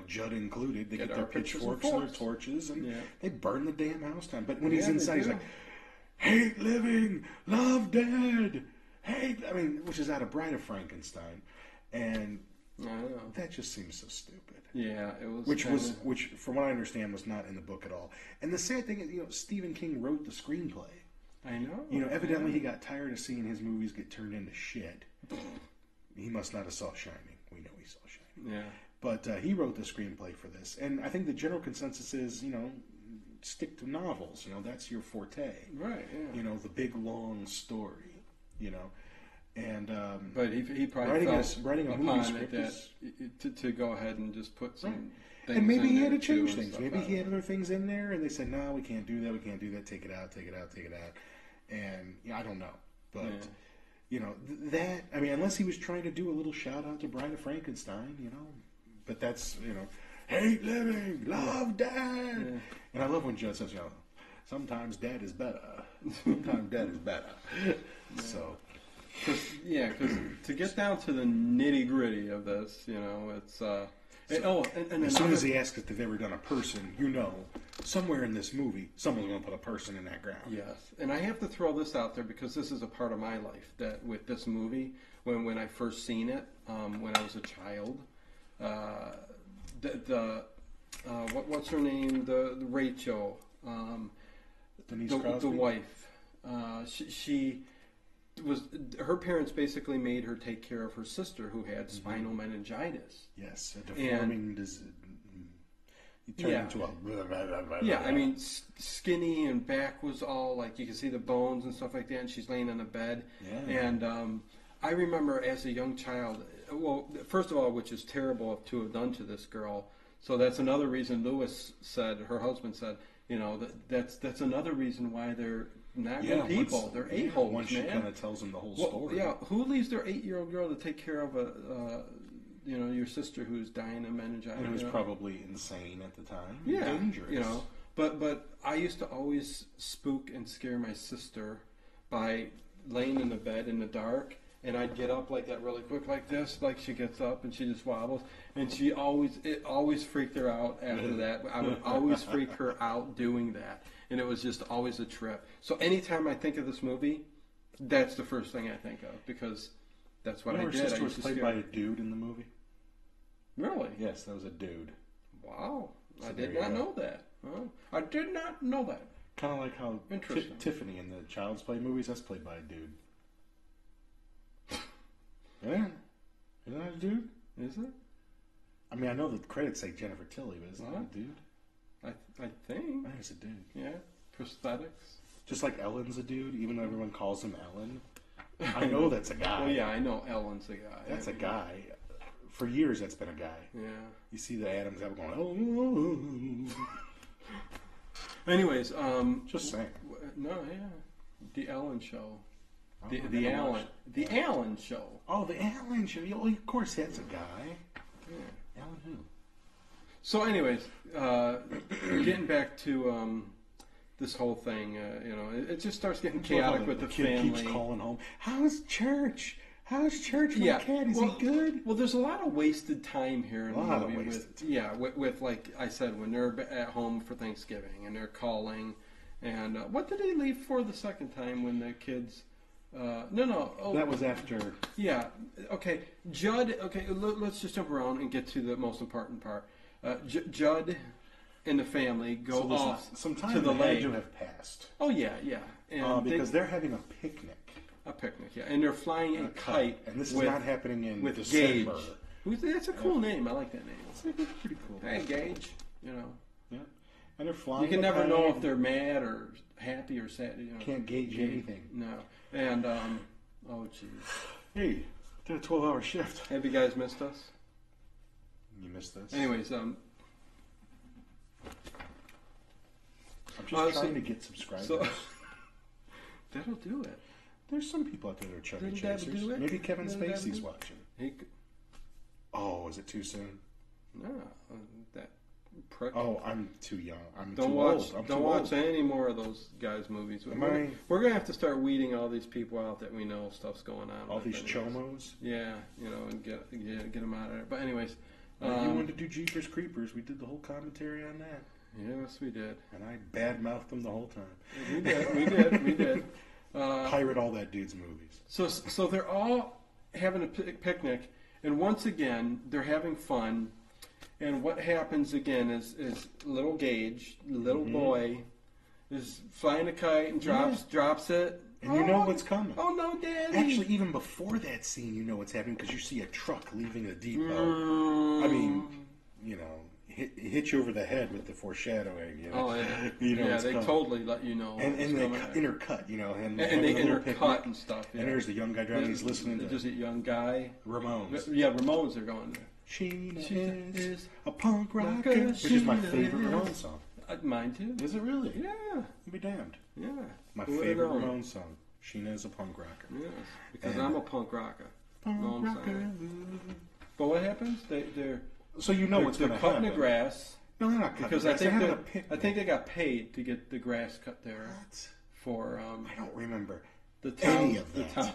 Judd included. They get their pitchforks and pitchforks and their forks. torches, and Yeah. they burn the damn house down. But when he's Yeah, inside, they he's do. like, "Hate living, love dead, hate." I mean, which is out of Bride of Frankenstein, and I know. That just seems so stupid. Yeah, it was. Which, from what I understand, was not in the book at all. And the sad thing is, Stephen King wrote the screenplay. I know. Evidently he got tired of seeing his movies get turned into shit. He must not have saw Shining. We know he saw Shining. Yeah. But he wrote the screenplay for this, and I think the general consensus is, stick to novels. That's your forte. Right. Yeah. The big long story. And but he probably writing a movie script to go ahead and just put some. Right. Things and maybe in he had there to change too things. Maybe he had other things in there, and they said, "No, we can't do that. We can't do that. Take it out. Take it out. Take it out." And I don't know, but that. I mean, unless he was trying to do a little shout out to Bride of Frankenstein, But that's hate living, love dead, and I love when Judd says, sometimes dead is better. Sometimes dead is better. So. Because to get down to the nitty gritty of this, it's. And as soon as he asks if they've ever done a person, somewhere in this movie, someone's going to put a person in that ground. Yes, and I have to throw this out there because this is a part of my life that with this movie, when I first seen it, when I was a child, what's her name? The Rachel, Denise Crosby? The wife, she was her parents basically made her take care of her sister who had spinal meningitis. Yes, a deforming disease. You turn into a blah, blah, blah, blah, I mean, skinny and back was all like you can see the bones and stuff like that. And she's laying on a bed. Yeah. And I remember as a young child. Well, first of all, which is terrible to have done to this girl. So that's another reason Lewis said, her husband said, that's another reason why they're not good people. They're a-holes, once man. she kind of tells them the whole story. Yeah, who leaves their 8-year-old girl to take care of your sister who's dying of meningitis? And who's probably insane at the time. Yeah, dangerous. But I used to always spook and scare my sister by laying in the bed in the dark, and I'd get up like that really quick, like this, like she gets up and she just wobbles, and it always freaked her out after that. I would always freak her out doing that. And it was just always a trip. So anytime I think of this movie, that's the first thing I think of because that's what I did. Her sister was played by a dude in the movie. Really? Yes, that was a dude. Wow, so I did not know that. Huh? I did not know that. Kind of like how Tiffany in the Child's Play movies, that's played by a dude. Yeah, isn't that a dude? Is it? I mean, I know the credits say Jennifer Tilly, but isn't that a dude? I think. I think it's a dude. Yeah, prosthetics. Just like Ellen's a dude, even though everyone calls him Ellen. I know that's a guy. Well, yeah, I know Ellen's a guy. That's a guy. For years, that's been a guy. Yeah. You see the Adams apple going, oh. Anyways, just saying. No, yeah, the Ellen Show. Oh, the Allen Show. Oh, the Allen Show. Oh, of course, that's a guy. Yeah. Allen who? So, anyways, getting back to this whole thing, it just starts getting chaotic with the kid family. Keeps calling home. How's church? How's church with Cat? Is he good? Well, there's a lot of wasted time here in the movie. Wasted. With like I said, when they're at home for Thanksgiving and they're calling, and what did they leave for the second time when the kids? No. Oh, that was after. Yeah. Okay. Judd. Okay. Let's just jump around and get to the most important part. Judd and the family go off some time to the lake. To have passed. Oh yeah. And because they're having a picnic. A picnic, yeah, and they're flying a kite. And this is not happening in with December. Gage. That's a cool name. I like that name. It's pretty cool. Hey, Gage. Yeah. And they're flying. You can never know if they're mad or happy or sad. Can't gauge anything. No. And oh jeez. Hey, did a 12-hour shift. Have you guys missed us? You missed this. Anyways, I'm just trying to get subscribers. So, that'll do it. There's some people out there that are chubby chasers. Maybe Kevin Spacey's watching. Oh, is it too soon? No, that prick. Oh, I'm too young. Don't watch any more of those guys' movies. We're gonna have to start weeding all these people out that we know stuff's going on. All these chomos. Yeah, and get them out of there. But anyways, you wanted to do Jeepers Creepers. We did the whole commentary on that. Yes, we did. And I badmouthed them the whole time. We did. Pirate all that dude's movies. So they're all having a picnic, And once again, they're having fun. And what happens again is little Gage, little boy, is flying a kite and drops it. And you know what's coming. Oh no, Daddy! Actually, even before that scene, you know what's happening because you see a truck leaving a depot. I mean, you know, hit you over the head with the foreshadowing. You know? Oh yeah, you know they coming. Totally let you know. And they intercut, you know, and they intercut and stuff. Yeah. And there's the young guy driving. He's listening to just a young guy. Ramones. Yeah, Ramones are going there. She is a punk rocker, which is my favorite Ramones song. Mine too. Is it really? Yeah. You'll be damned. Yeah. My favorite Ramones song. Sheena is a punk rocker. Yes, because I'm a punk rocker. Punk rocker. But what happens? They're so you know what's going to happen. They're cutting the grass. No, they're not cutting because the grass. I think they got paid to get the grass cut there. What? For I don't remember the town. Any of that.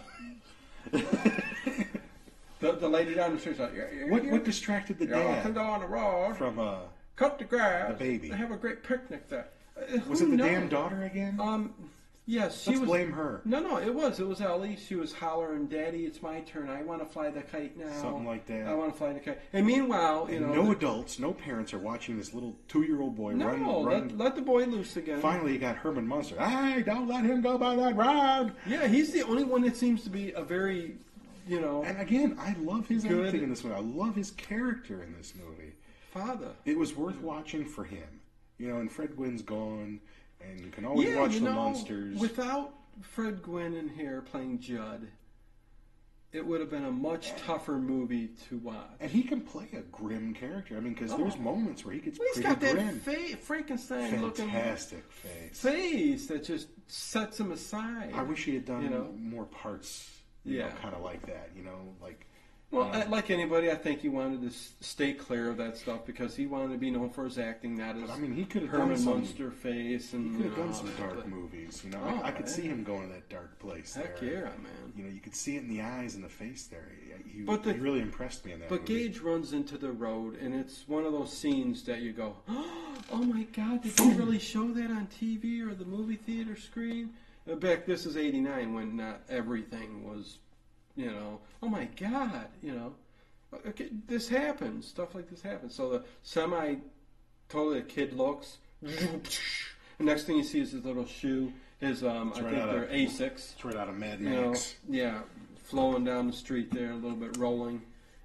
The lady down the street's like, what distracted the dad? Y'all can go on the road from cut the grass. The baby. They have a great picnic there. Was it the damn daughter again? Yes, Let's blame her. No, it was Ellie. She was hollering, "Daddy, it's my turn. I want to fly the kite now." Something like that. I want to fly the kite. And meanwhile, no adults, no parents are watching this little 2-year-old boy run. Let the boy loose again. Finally, you got Herman Munster. Hey, don't let him go by that road. Yeah, he's the only one that seems to be a very, And again, I love his acting in this movie. I love his character in this movie. Father. It was worth watching for him. And Fred Gwynn's gone, and you can always watch the monsters. Without Fred Gwynn in here playing Judd, it would have been a much tougher movie to watch. And he can play a grim character. I mean, because there's moments where he gets he's pretty got grim. that Frankenstein-looking fantastic face that just sets him aside. I wish he had done more parts. Kind of like that. Like anybody, I think he wanted to stay clear of that stuff because he wanted to be known for his acting, not as he could have Herman Munster face. And he could have done some dark movies. I could see him going to that dark place. Heck there. Yeah, man. You could see it in the eyes and the face there. He really impressed me in that. But movie. Gage runs into the road, and it's one of those scenes that you go, "Oh my God, did they really show that on TV or the movie theater screen?" This is '89 when not everything was. Oh my God, okay, this happens. Stuff like this happens. So the totally a kid looks. The next thing you see is his little shoe. His, I think they're Asics. It's right out of Mad Max. Flowing down the street there, a little bit rolling.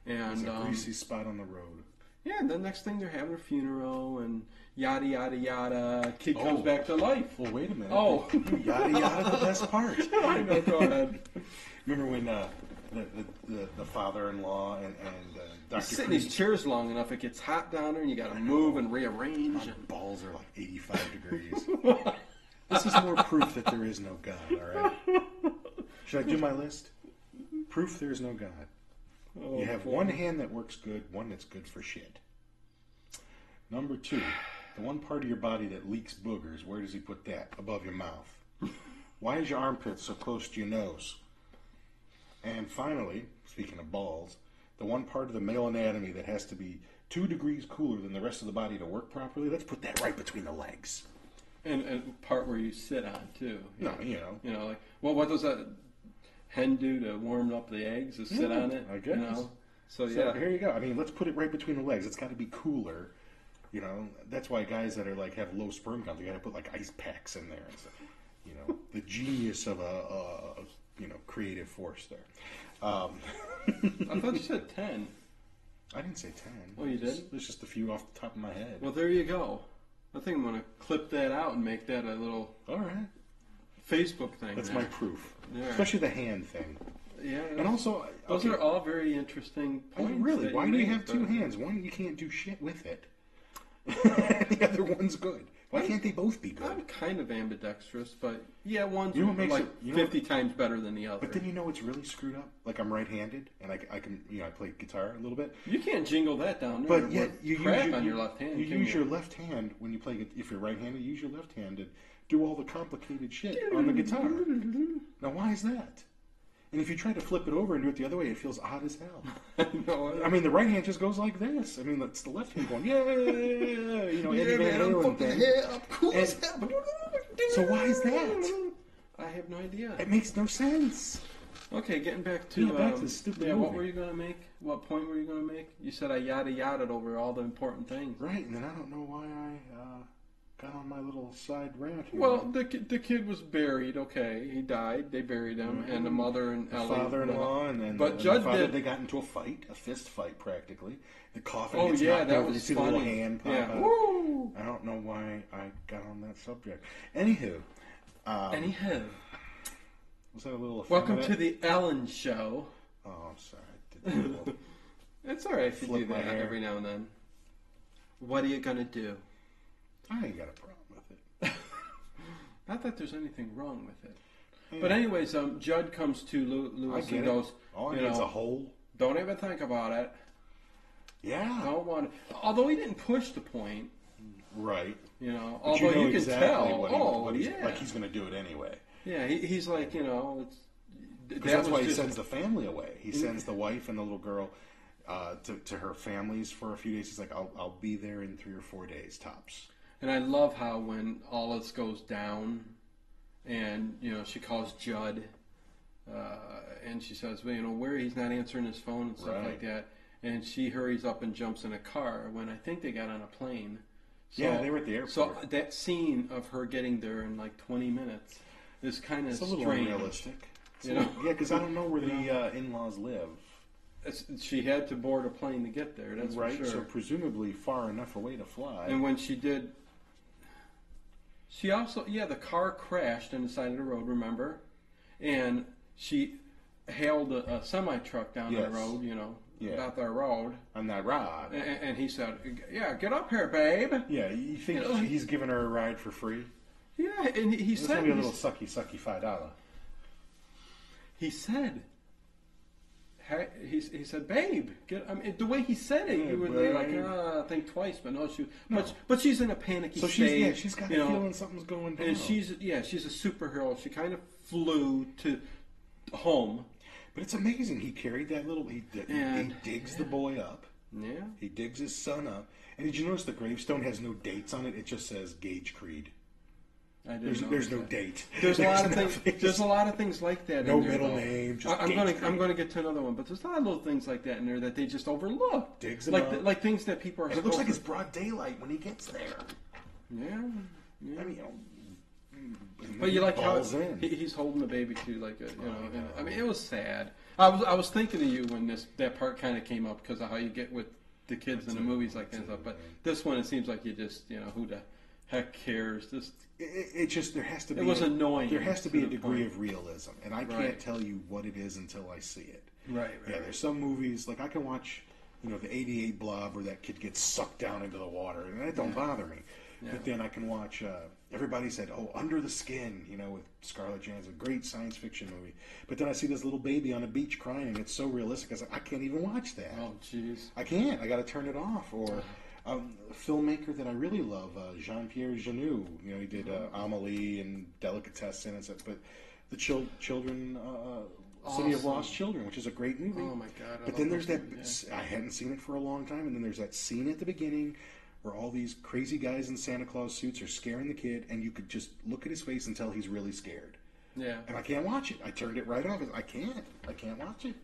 And it's a greasy spot on the road. Yeah, and the next thing they're having a funeral and yada, yada, yada. Kid comes back to life. Well, wait a minute. Oh. Yada, yada, the best part. I know, go ahead. Remember when the father-in-law and Dr. He's sitting in these chairs long enough, it gets hot down there, and you got to move and rearrange. My balls are like 85 degrees. This is more proof that there is no God, all right? Should I do my list? Proof there is no God. Oh, you have one hand that works good, one that's good for shit. Number 2, the one part of your body that leaks boogers, where does he put that? Above your mouth. Why is your armpit so close to your nose? And finally, speaking of balls, the one part of the male anatomy that has to be 2 degrees cooler than the rest of the body to work properly, let's put that right between the legs. And part where you sit on, too. No, like, what does that hen do to warm up the eggs? To sit on it? I guess. So, here you go. I mean, let's put it right between the legs. It's got to be cooler. That's why guys that are have low sperm count, they got to put ice packs in there. So, the genius of a creative force there. I thought you said 10. I didn't say 10. Oh, you did? There's just a few off the top of my head. Well, there you go. I think I'm going to clip that out and make that a little Facebook thing. That's my proof. Yeah. Especially the hand thing. Yeah. And also... Those are all very interesting points. Really? Why do you have 2 hands? One, you can't do shit with it. The other one's good. Why can't they both be good? I'm kind of ambidextrous, but one's 50 times better than the other. But then it's really screwed up. Like I'm right-handed, and I can I play guitar a little bit. You can't jingle that down there. But yet you use your left hand. You use your left hand when you play. If you're right-handed, you use your left hand to do all the complicated shit on the guitar. Now, why is that? And if you try to flip it over and do it the other way, it feels odd as hell. I mean, the right hand just goes like this. I mean, it's the left hand going, Eddie Van Halen thing. I'm cool as hell. So why is that? I have no idea. It makes no sense. Okay, getting back to the stupid yeah. movie. What were you gonna make? What point were you gonna make? You said I yada yada over all the important things. Right, and then I don't know why I got on my little side rant here. Well, the kid was buried. Okay, he died. They buried him, and the mother and the Ellie, father-in-law, and then but the Judd father, did. they got into a fight, a fist fight practically. The coffin Oh gets yeah, knocked that over. You was see funny. the little hand pop Yeah. out. Woo! I don't know why I got on that subject. Anywho, Anyhow, was that a little? welcome effeminate? to the Ellen Show. Oh, I'm sorry. I did a little It's all right if you Flip do my that hair. every now and then. What are you gonna do? I ain't got a problem with it. Not that there's anything wrong with it. Yeah. But anyways, Judd comes to Lewis I get and it. goes, All I you need is know, a hole. don't even think about it. Yeah. Don't want it. Although he didn't push the point, Right. you know. But Although you, exactly can tell, what he's, yeah, like he's going to do it anyway. yeah. He's like, you know, it's, Because that's why he sends the family away. He sends the wife and the little girl to her families for a few days. He's like, I'll be there in 3 or 4 days tops. And I love how when all this goes down, and you know, she calls Judd, and she says, well, you know, where he's not answering his phone and stuff like that. And she hurries up and jumps in a car when I think they got on a plane. So, Yeah, they were at the airport. So that scene of her getting there in like 20 minutes is kind of It's a little strange. unrealistic. You know? Yeah, because I don't know where the in-laws live. She had to board a plane to get there, that's Right, for sure. so presumably far enough away to fly. And when she did, she also, the car crashed on the side of the road, remember? And she hailed a semi-truck down the road, you know, about their road. On that ride. And he said, yeah, get up here, babe. Yeah, you think he's giving her a ride for free? Yeah, and he It's said... going to be a little sucky $5. He said... He said, babe, I mean, the way he said it, you would like, think twice, but no, but she's in a panicky state. She's got a feeling something's going down. And she's a superhero. She kind of flew to home. But it's amazing. He carried that little. He digs the boy up. Yeah. He digs his son up. And did you notice the gravestone has no dates on it? It just says Gage Creed. There's no date. There's a lot of things. There's a lot of things like that. No in there, middle though. name. Just I'm going to get to another one, but there's a lot of little things like that in there that they just overlook. Digs them like up. like things that people are. And it looks like it's broad daylight when he gets there. Yeah. I mean, but you like how he's holding the baby too, like a, you know. And, I mean, it was sad. I was thinking of you when that part kind of came up because of how you get with the kids in the movies like that and stuff. But this one, it seems like you just, you know, who the heck cares? It just there has to be. It was annoying. There has to be a degree point. of realism, and I can't tell you what it is until I see it. Right. Yeah, there's some movies like I can watch, you know, the '88 Blob where that kid gets sucked down into the water, and that don't bother me. Yeah. But then I can watch. Everybody said, "Oh, Under the Skin," you know, with Scarlett Johansson, a great science fiction movie. But then I see this little baby on a beach crying, and it's so realistic. I was like, I can't even watch that. Oh, jeez. I can't. I got to turn it off. Or a filmmaker that I really love, Jean-Pierre Jeunet. You know, he did Amélie and Delicatessen and stuff. But the children, City of Lost Children, which is a great movie. Oh my God! But then there's that. I hadn't seen it for a long time, and then there's that scene at the beginning where all these crazy guys in Santa Claus suits are scaring the kid, and you could just look at his face and tell he's really scared. Yeah. And I can't watch it. I turned it right off. I can't watch it.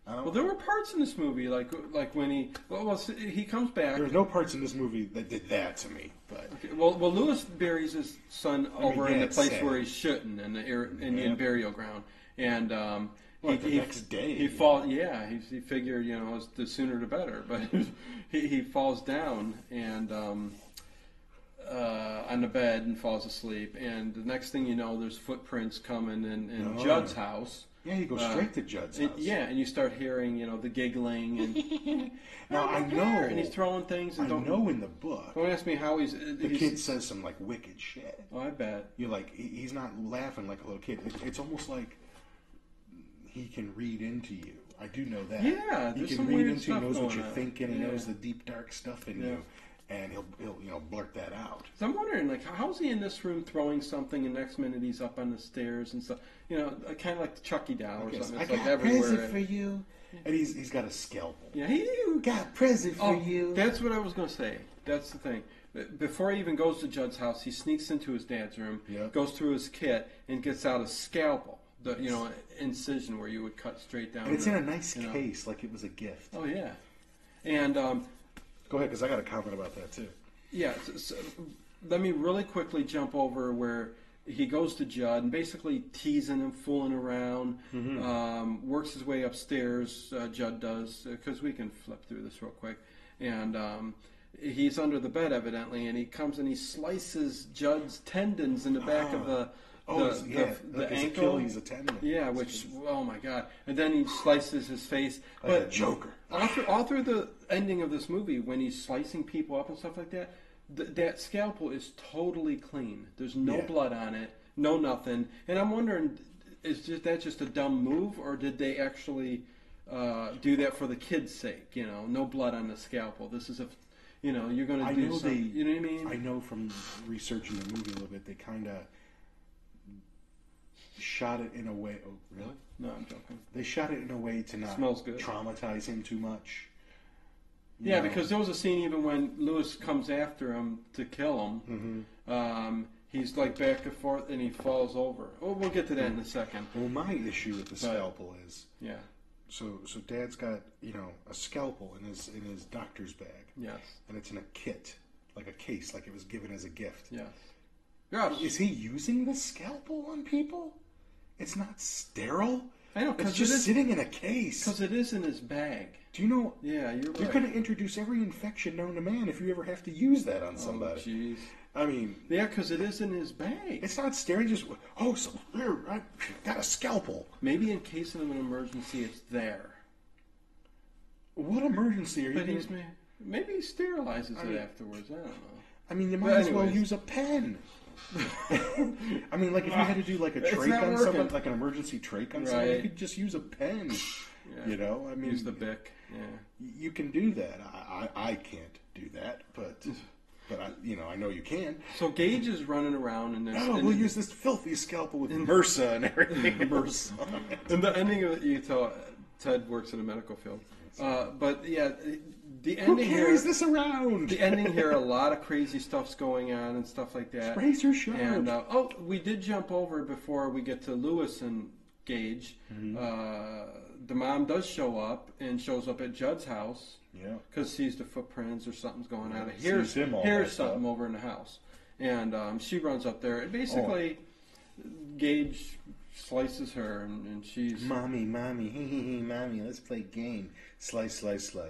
Well, there were parts in this movie, like when he comes back. There's no parts in this movie that did that to me. But okay, well, Lewis buries his son over in the place where he shouldn't, in the Indian burial ground, and the next day he falls. Yeah, he figured, you know, the sooner the better. But he falls down and on the bed and falls asleep. And the next thing you know, there's footprints coming in Judd's house. Yeah, he goes straight to Judd's house. And you start hearing, you know, the giggling and now I know, and he's throwing things. And I know in the book. Don't ask me how the kid says some like wicked shit. Oh, I bet. You're like, he's not laughing like a little kid. It's almost like he can read into you. I do know that. Yeah, he can read into you, knows what you're thinking, he knows the deep dark stuff in you, and he'll you know blurt that out. So I'm wondering, like, how's he in this room throwing something, and next minute he's up on the stairs and stuff? You know, kind of like the Chucky doll or something. It's I like got a everywhere. present for you, and he's got a scalpel. Yeah, he got a present for you. That's what I was going to say. That's the thing. Before he even goes to Judd's house, he sneaks into his dad's room, goes through his kit, and gets out a scalpel. the incision where you would cut straight down. And it's in a nice case, like it was a gift. Oh yeah, and go ahead, because I got a comment about that too. Yeah, so let me really quickly jump over where he goes to Judd and basically teasing him, fooling around, works his way upstairs. Judd does, because we can flip through this real quick, and he's under the bed evidently, and he comes and he slices Judd's tendons in the back of the like ankle. Achilles tendon. Yeah, which, oh my God. And then he slices his face. Like a Joker. All through the ending of this movie, when he's slicing people up and stuff like that, that scalpel is totally clean. There's no blood on it, no nothing. And I'm wondering, that just a dumb move, or did they actually do that for the kid's sake? No blood on the scalpel. This is you're going to do something. You know what I mean? I know from researching the movie a little bit, they kind of shot it in a way. Oh, really? No, I'm joking. They shot it in a way to not Smells good. traumatize him too much. Yeah, because there was a scene even when Lewis comes after him to kill him. He's like back and forth, and he falls over. Oh, we'll get to that in a second. Well, my issue with the scalpel is, so Dad's got a scalpel in his doctor's bag. Yes. And it's in a kit, like a case, like it was given as a gift. Yes. Gosh. Is he using the scalpel on people? It's not sterile. I know, it's just sitting in a case. Because it is in his bag. Do you know? Yeah, you're right. You're going to introduce every infection known to man if you ever have to use that on somebody. Oh, jeez. I mean... Yeah, because it is in his bag. It's not sterile. Just, so here, I got a scalpel. Maybe in case of an emergency, it's there. What emergency are you going to... Maybe he sterilizes it afterwards. I don't know. I mean, you might as well use a pen. I mean, like if you had to do like a trach on something, like an emergency trach on something, you could just use a pen. Yeah. I mean, use the Bic. Yeah, you can do that. I can't do that, but I know you can. So Gage is running around in this. Oh, we'll use this filthy scalpel with MRSA and everything. MRSA. In the ending of it, you tell Ted works in the medical field, but yeah. The ending Who carries this around? The ending here, a lot of crazy stuff's going on and stuff like that. Razor sharp. And we did jump over before we get to Lewis and Gage. The mom does show up and shows up at Judd's house. Yeah. Because sees the footprints or something's going on. Here's something over in the house, and she runs up there and basically Gage slices her, and she's mommy, mommy, let's play game. Slice.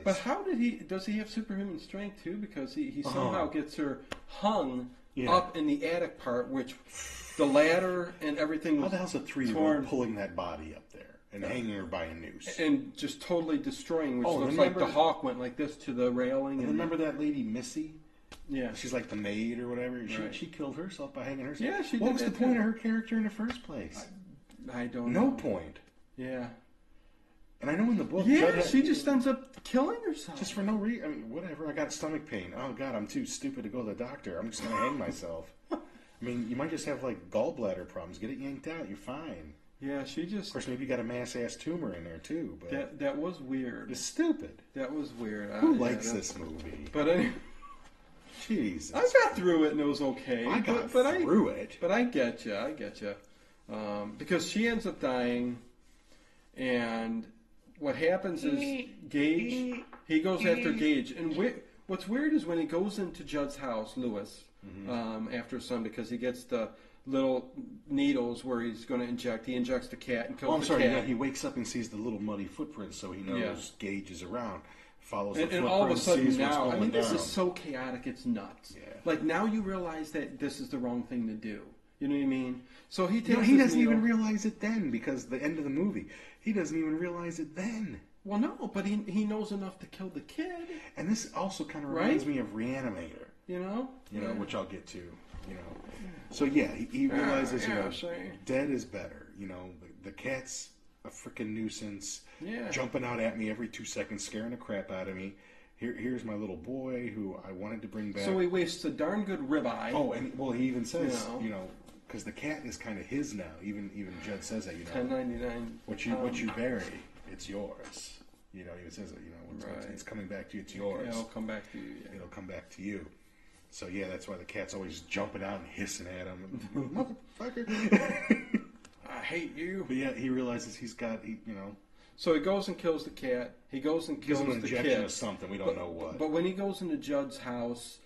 But how does he have superhuman strength too? Because he somehow gets her hung up in the attic part, which the ladder and everything was how the hell's a 3-year-old pulling that body up there and hanging her by a noose and just totally destroying, which looks like the hawk went like this to the railing. And remember that lady Missy? Yeah, she's like the maid or whatever. She killed herself by hanging herself. Yeah, she did. What was the point of her character in the first place? I don't know. No point. Yeah. And I know in the book... Yeah, she just ends up killing herself. Just for no reason. I mean, whatever. I got stomach pain. Oh, God, I'm too stupid to go to the doctor. I'm just going to hang myself. I mean, you might just have, like, gallbladder problems. Get it yanked out. You're fine. Yeah, she just... Of course, maybe you got a mass-ass tumor in there, too. But that was weird. It's stupid. That was weird. Who likes this movie? But anyway... Jesus. I got through it and it was okay. I got through it. But I get you. Because she ends up dying, and what happens is Gage, he goes after Gage. And what's weird is when he goes into Judd's house, Lewis, after his son, because he gets the little needles where he's going to inject. He injects the cat and kills the cat. Yeah, he wakes up and sees the little muddy footprints, so he knows Gage is around. Follows the and footprints, all of a sudden sees now, what's going this down. is so chaotic, it's nuts. Yeah. Like now you realize that this is the wrong thing to do. You know what I mean? So he takes. He doesn't even realize it then, because the end of the movie, he doesn't even realize it then. Well, no, but he knows enough to kill the kid. And this also kind of reminds me of Reanimator. You know, which I'll get to. So yeah, he realizes dead is better. The cat's a freaking nuisance. Yeah. Jumping out at me every 2 seconds, scaring the crap out of me. Here's my little boy who I wanted to bring back. So he wastes a darn good ribeye. Oh, and he even says, because the cat is kind of his now. Even Judd says that, $10.99. What you bury, it's yours. He says it. It's coming back to you. It's yours. Yeah, it'll come back to you. Yeah. It'll come back to you. So yeah, that's why the cat's always jumping out and hissing at him. Motherfucker. I hate you. But yeah, he realizes he's got, So he goes and kills the cat. He goes and gives kills him an the injection kid. of something. We don't know what. But when he goes into Judd's house,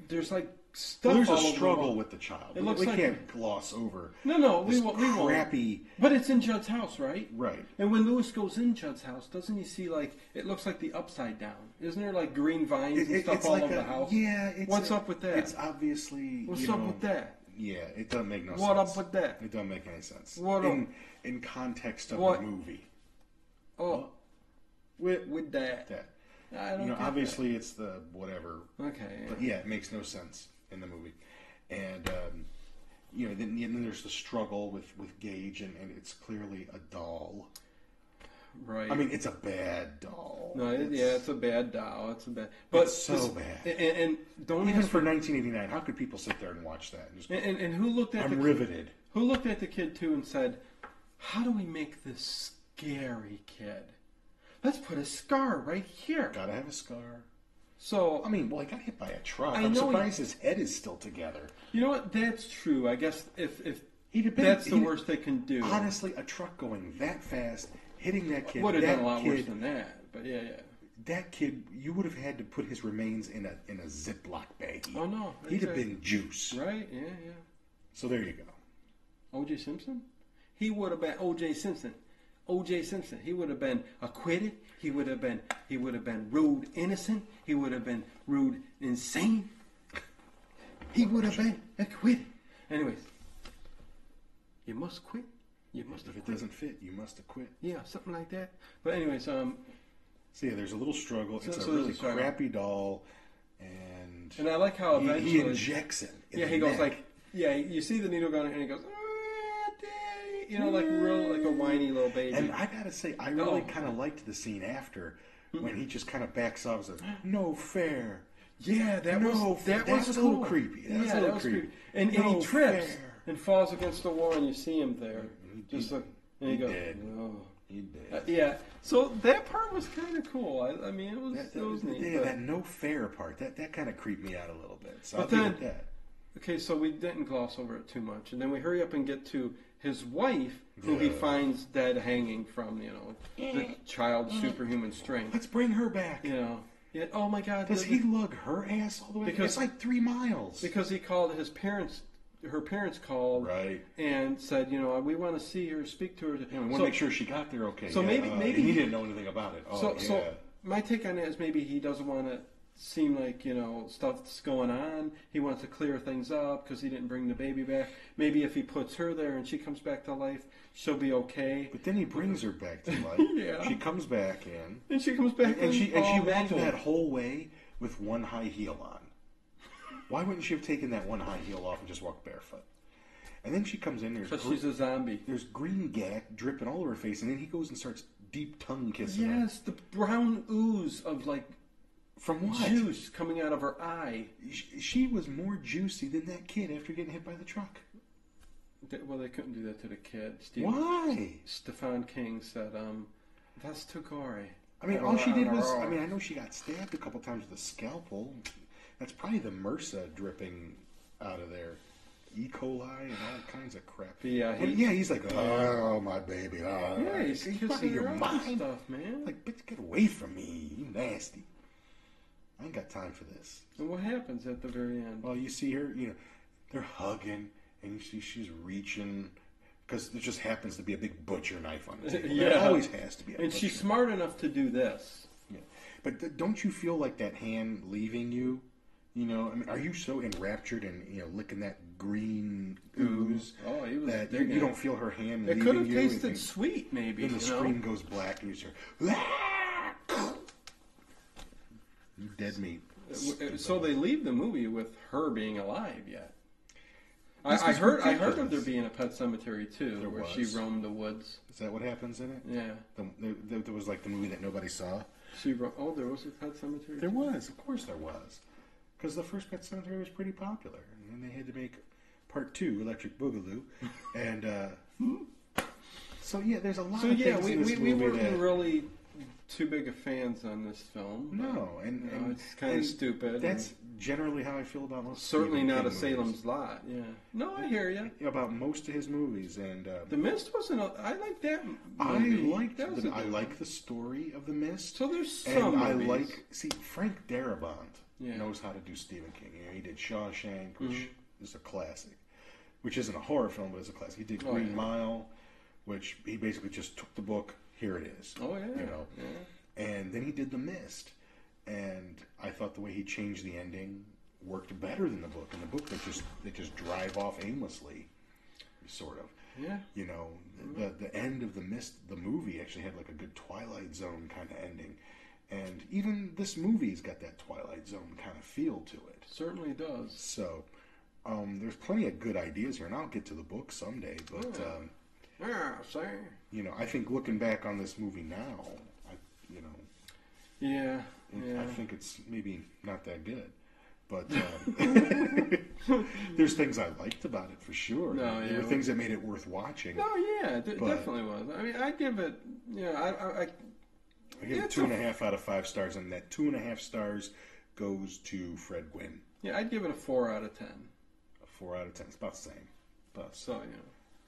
there's like stuff. Well, there's all a over the struggle wall. with the child. It looks we like can't gloss over. No, we this won't. crappy. But it's in Judd's house, right? Right. And when Lewis goes in Judd's house, doesn't he see like it looks like the upside down? Isn't there like green vines and stuff all over the house? Yeah. What's up with that? It's obviously. What's up with that? Yeah, it doesn't make no sense. What up with that? It doesn't make any sense. What up? In context of What? the movie. Oh, with that. That. I don't get obviously it's the whatever. that. Okay. But yeah, it makes no sense in the movie. And then there's the struggle with Gage, and it's clearly a doll. Right. I mean, it's a bad doll. No, it's a bad doll. It's a bad. But it's so bad. And don't even ask for 1989, how could people sit there and watch that? And just go, and who looked at I'm the riveted. Who looked at the kid too and said, "How do we make this scary kid? Let's put a scar right here." Gotta have a scar. So I mean, well, he got hit by a truck. I I'm know surprised his head is still together. you know what? That's true. I guess if He'd been, that's the worst they can do. Honestly, a truck going that fast, hitting that kid, would have that done a lot kid, worse than that. But yeah. That kid, you would have had to put his remains in a Ziploc baggie. Oh no, He'd have been juice. Right? Yeah. So there you go. O.J. Simpson? He would have been O.J. Simpson. O.J. Simpson. He would have been acquitted. He would have been ruled innocent. He would have been ruled insane. He would have been acquitted. Anyways, you must quit. You must If have it quit. doesn't fit, you must have quit. Yeah, something like that. But anyways, So yeah, there's a little struggle. It's a really crappy doll, and I like how eventually he injects it. Yeah, he goes like, you see the needle going, and he goes, "Ah, Daddy," like a whiny little baby. And I gotta say, I really kind of liked the scene after when he just kind of backs off and says, "No fair." Yeah, that was cool. a little creepy. That was creepy. And he trips and falls against the wall, and you see him there, and he goes, "Oh." He did. Yeah, so that part was kind of cool. I mean, it was neat. Yeah, that no fair part that kind of creeped me out a little bit. So But I'll then- give it that. Okay, so we didn't gloss over it too much, and then we hurry up and get to his wife, who he Yeah. finds dead, hanging from the child's superhuman strength. Let's bring her back. Yeah. Oh my God! Does he lug her ass all the way? Because- It's like 3 miles. Because he called his parents. Her parents called Right. and said, we want to see her, speak to her. Yeah, we want to make sure she got there okay. So maybe and he didn't know anything about it. So my take on it is maybe he doesn't want to seem like stuff's going on. He wants to clear things up because he didn't bring the baby back. Maybe if he puts her there and she comes back to life, she'll be okay. But then he brings her back to life. Yeah. She comes back in. And she comes back And she walked mangled. that whole way with one high heel on. Why wouldn't she have taken that one high heel off and just walked barefoot? And then she comes in. Because she's a zombie. There's green gack dripping all over her face, and then he goes and starts deep tongue kissing her. Yes, the brown ooze of From what? juice coming out of her eye. She was more juicy than that kid after getting hit by the truck. Well, they couldn't do that to the kid. Why? Stephen King said, that's too gory. I mean, all she did was, I know she got stabbed a couple times with a scalpel. That's probably the MRSA dripping out of there. E. coli and all kinds of crap. Yeah, he's like, oh, my baby. Oh, yeah, he's kissing your her up mind. and stuff, man. Like, bitch, get away from me. You nasty. I ain't got time for this. And what happens at the very end? Well, you see her, they're hugging, and you see she's reaching, because there just happens to be a big butcher knife on the table. Yeah. There always has to be a And butcher she's smart enough to do this. Yeah. But don't you feel like that hand leaving you? I mean, are you so enraptured and licking that green ooze he was that digging you it. don't feel her hand It leaving could have you? tasted and sweet, maybe. then the screen goes black and you start, you dead meat. So they leave the movie with her being alive yet. This I was heard ridiculous. of there being a Pet Cemetery too, There where she was. roamed the woods. Is that what happens in it? Yeah. There was like the movie that nobody saw. There was a Pet Cemetery. There was, of course there was. Because the first Pet Cemetery was pretty popular. And then they had to make part 2, Electric Boogaloo. And so, yeah, there's a lot So of yeah, things in this we movie weren't that... really too big of fans on this film. No, and it's kind of stupid. generally how I feel about most Certainly Stephen not King a Salem's movies. Lot. Yeah. No, I hear you. About most of his movies, and The Mist wasn't. I like that I movie. liked That was a I good like one. the story of The Mist. So there's And some I movies. Frank Darabont Yeah. knows how to do Stephen King. You know, he did Shawshank, which Mm-hmm. is a classic, which isn't a horror film, but it's a classic. He did Oh, Green yeah. Mile, which he basically just took the book. Here it is. Oh yeah. You know, Yeah. and then he did The Mist, and I thought the way he changed the ending worked better than the book. In the book, they just drive off aimlessly, sort of. Yeah. You know, the end of The Mist, the movie actually had like a good Twilight Zone kind of ending, and even this movie's got that Twilight Zone kind of feel to it. Certainly does. So there's plenty of good ideas here, and I'll get to the book someday. But Yeah, say. you know, I think looking back on this movie now, you know, Yeah. I think it's maybe not that good. But there's things I liked about it for sure. No, there yeah, were things that made it worth watching. No, yeah, it But- definitely was. I mean, I give it. Yeah, I I give it it's 2.5 out of 5 stars, and that 2.5 stars goes to Fred Gwynn. yeah, I'd give it a 4 out of 10. A 4 out of 10. It's about the same. But So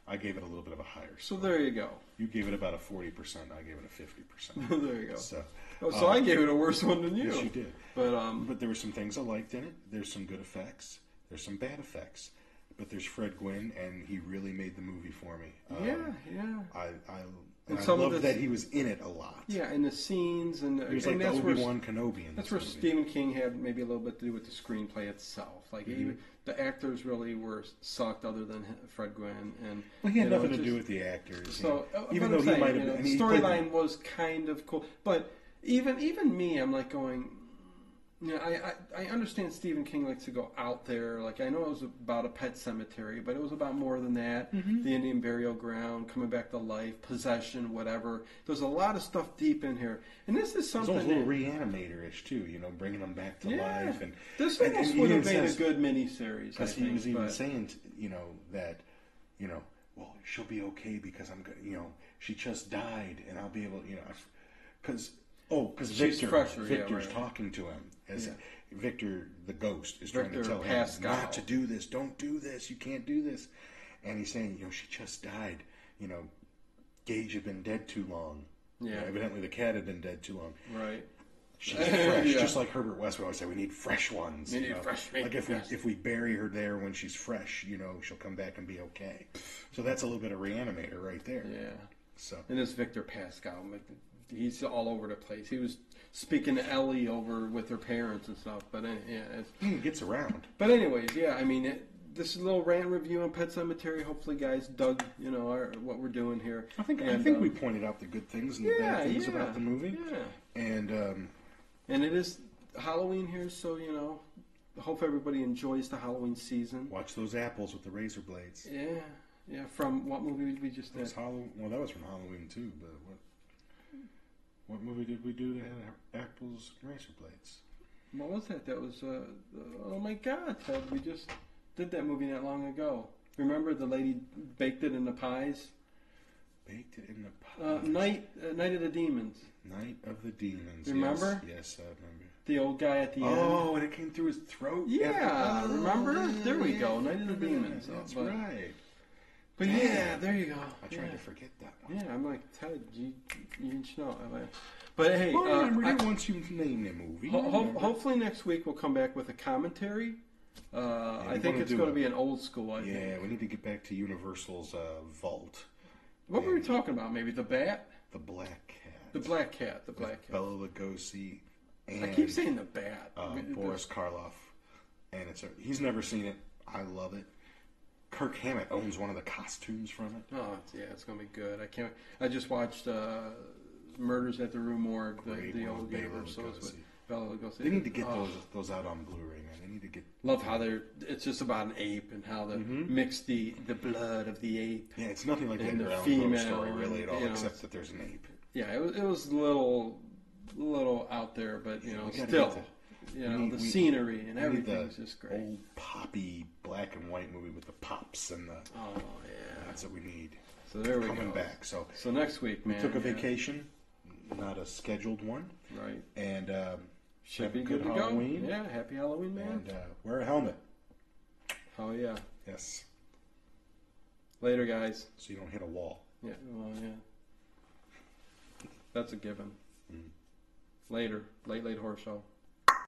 I gave it a little bit of a higher so score. there you go. You gave it about a 40%. I gave it a 50%. There you go. So, So I gave it a worse one than you. yes, you did. But But there were some things I liked in it. There's some good effects. There's some bad effects. But there's Fred Gwynn, and he really made the movie for me. yeah. And I some of loved the- that he was in it a lot. Yeah, and the scenes and He was like and the that's where Obi-Wan Kenobi in that's this where movie. Stephen King had maybe a little bit to do with the screenplay itself. Like Mm-hmm. the actors really were sucked, other than Fred Gwynn, and Well, he had you know, nothing to just- do with the actors. So even but though I'm he saying, might have you know, been, I the mean, he played storyline was kind of cool, but even me, I'm like going. You know, I understand Stephen King likes to go out there. Like, I know it was about a pet cemetery, but it was about more than that. Mm-hmm. The Indian burial ground, coming back to life, possession, whatever. There's a lot of stuff deep in here. And this is It's something almost a little that, reanimator-ish too, you know, bringing them back to yeah, life. And this and almost he would have even made says- a good miniseries, I because he think. was even but- saying, you know, that, you know, well, she'll be okay because I'm gonna, you know, she just died, and I'll be able, you know, because She's fresher, yeah, Victor's right. talking to him as Yeah. Victor, the ghost, is trying to Victor tell Pascal. him not to do this. Don't do this. You can't do this. And he's saying, you know, she just died. You know, Gage had been dead too long. Yeah. You know, evidently the cat had been dead too long. Right. She's fresh, Yeah. just like Herbert West would always say. We need fresh ones. We you need know? fresh meat, Like yes. if we bury her there when she's fresh, you know, she'll come back and be okay. So that's a little bit of Reanimator right there. Yeah. So And this Victor Pascal, like, he's all over the place. He was speaking to Ellie over with her parents and stuff. But yeah, he gets around. but anyways, yeah. I mean, this is a little rant review on Pet Cemetery. Hopefully, guys dug what we're doing here. I think we pointed out the good things and the bad things about the movie. Yeah. And it is Halloween here, so hope everybody enjoys the Halloween season. watch those apples with the razor blades. Yeah. Yeah. From what movie did we just That was did? Well, that was from Halloween too. But what movie did we do that had apples and razor blades? What was that? That was oh my God, Ted! We just did that movie not long ago. Remember the lady baked it in the pies? Baked it in the pie. Night of the Demons. Night of the Demons. Remember? Yes, I remember. The old guy at the end. Oh, and it came through his throat. Yeah, Oh, remember? There we go. yeah, Night of the remember Demons. that. That's But- right. But Damn. yeah, there you go. I tried to forget that one. Yeah, I'm like Ted. You should know. But hey, Well, I remember it once you named the movie. hopefully next week we'll come back with a commentary. I we think wanna it's do going to a- be an old school. I think. Yeah, we need to get back to Universal's Vault. What were we talking about? Maybe the bat, The Black Cat. the black cat, the black cat. Bela Lugosi. And I keep saying the bat. Boris Karloff. And he's never seen it. I love it. Kirk Hammett owns one of the costumes from it. Oh it's going to be good. I just watched Murders at the Rue Morgue, Great the one old with Bela Universal. Lugosi. Bela Lugosi. They need to get those out on Blu-ray, man. They need to get. Love how it's just about an ape and how they mix the blood of the ape. Yeah, it's nothing like the And the Edgar Allan female, Poe story really at all, you know, except that there's an ape. Yeah, it was a little out there, but we gotta still, get the scenery and We need everything's the just great. Old poppy black and white movie with the pops and the. Oh yeah. That's what we need. So there we Coming go. back. So next week, man. we took a yeah. vacation, not a scheduled one, Right. and Should Have a be good good to Halloween. go. Yeah, happy Halloween, man. And wear a helmet. Oh yeah. Yes. Later, guys. So you don't hit a wall. Yeah. Well, yeah. That's a given. Mm. Later. Late Horror Show.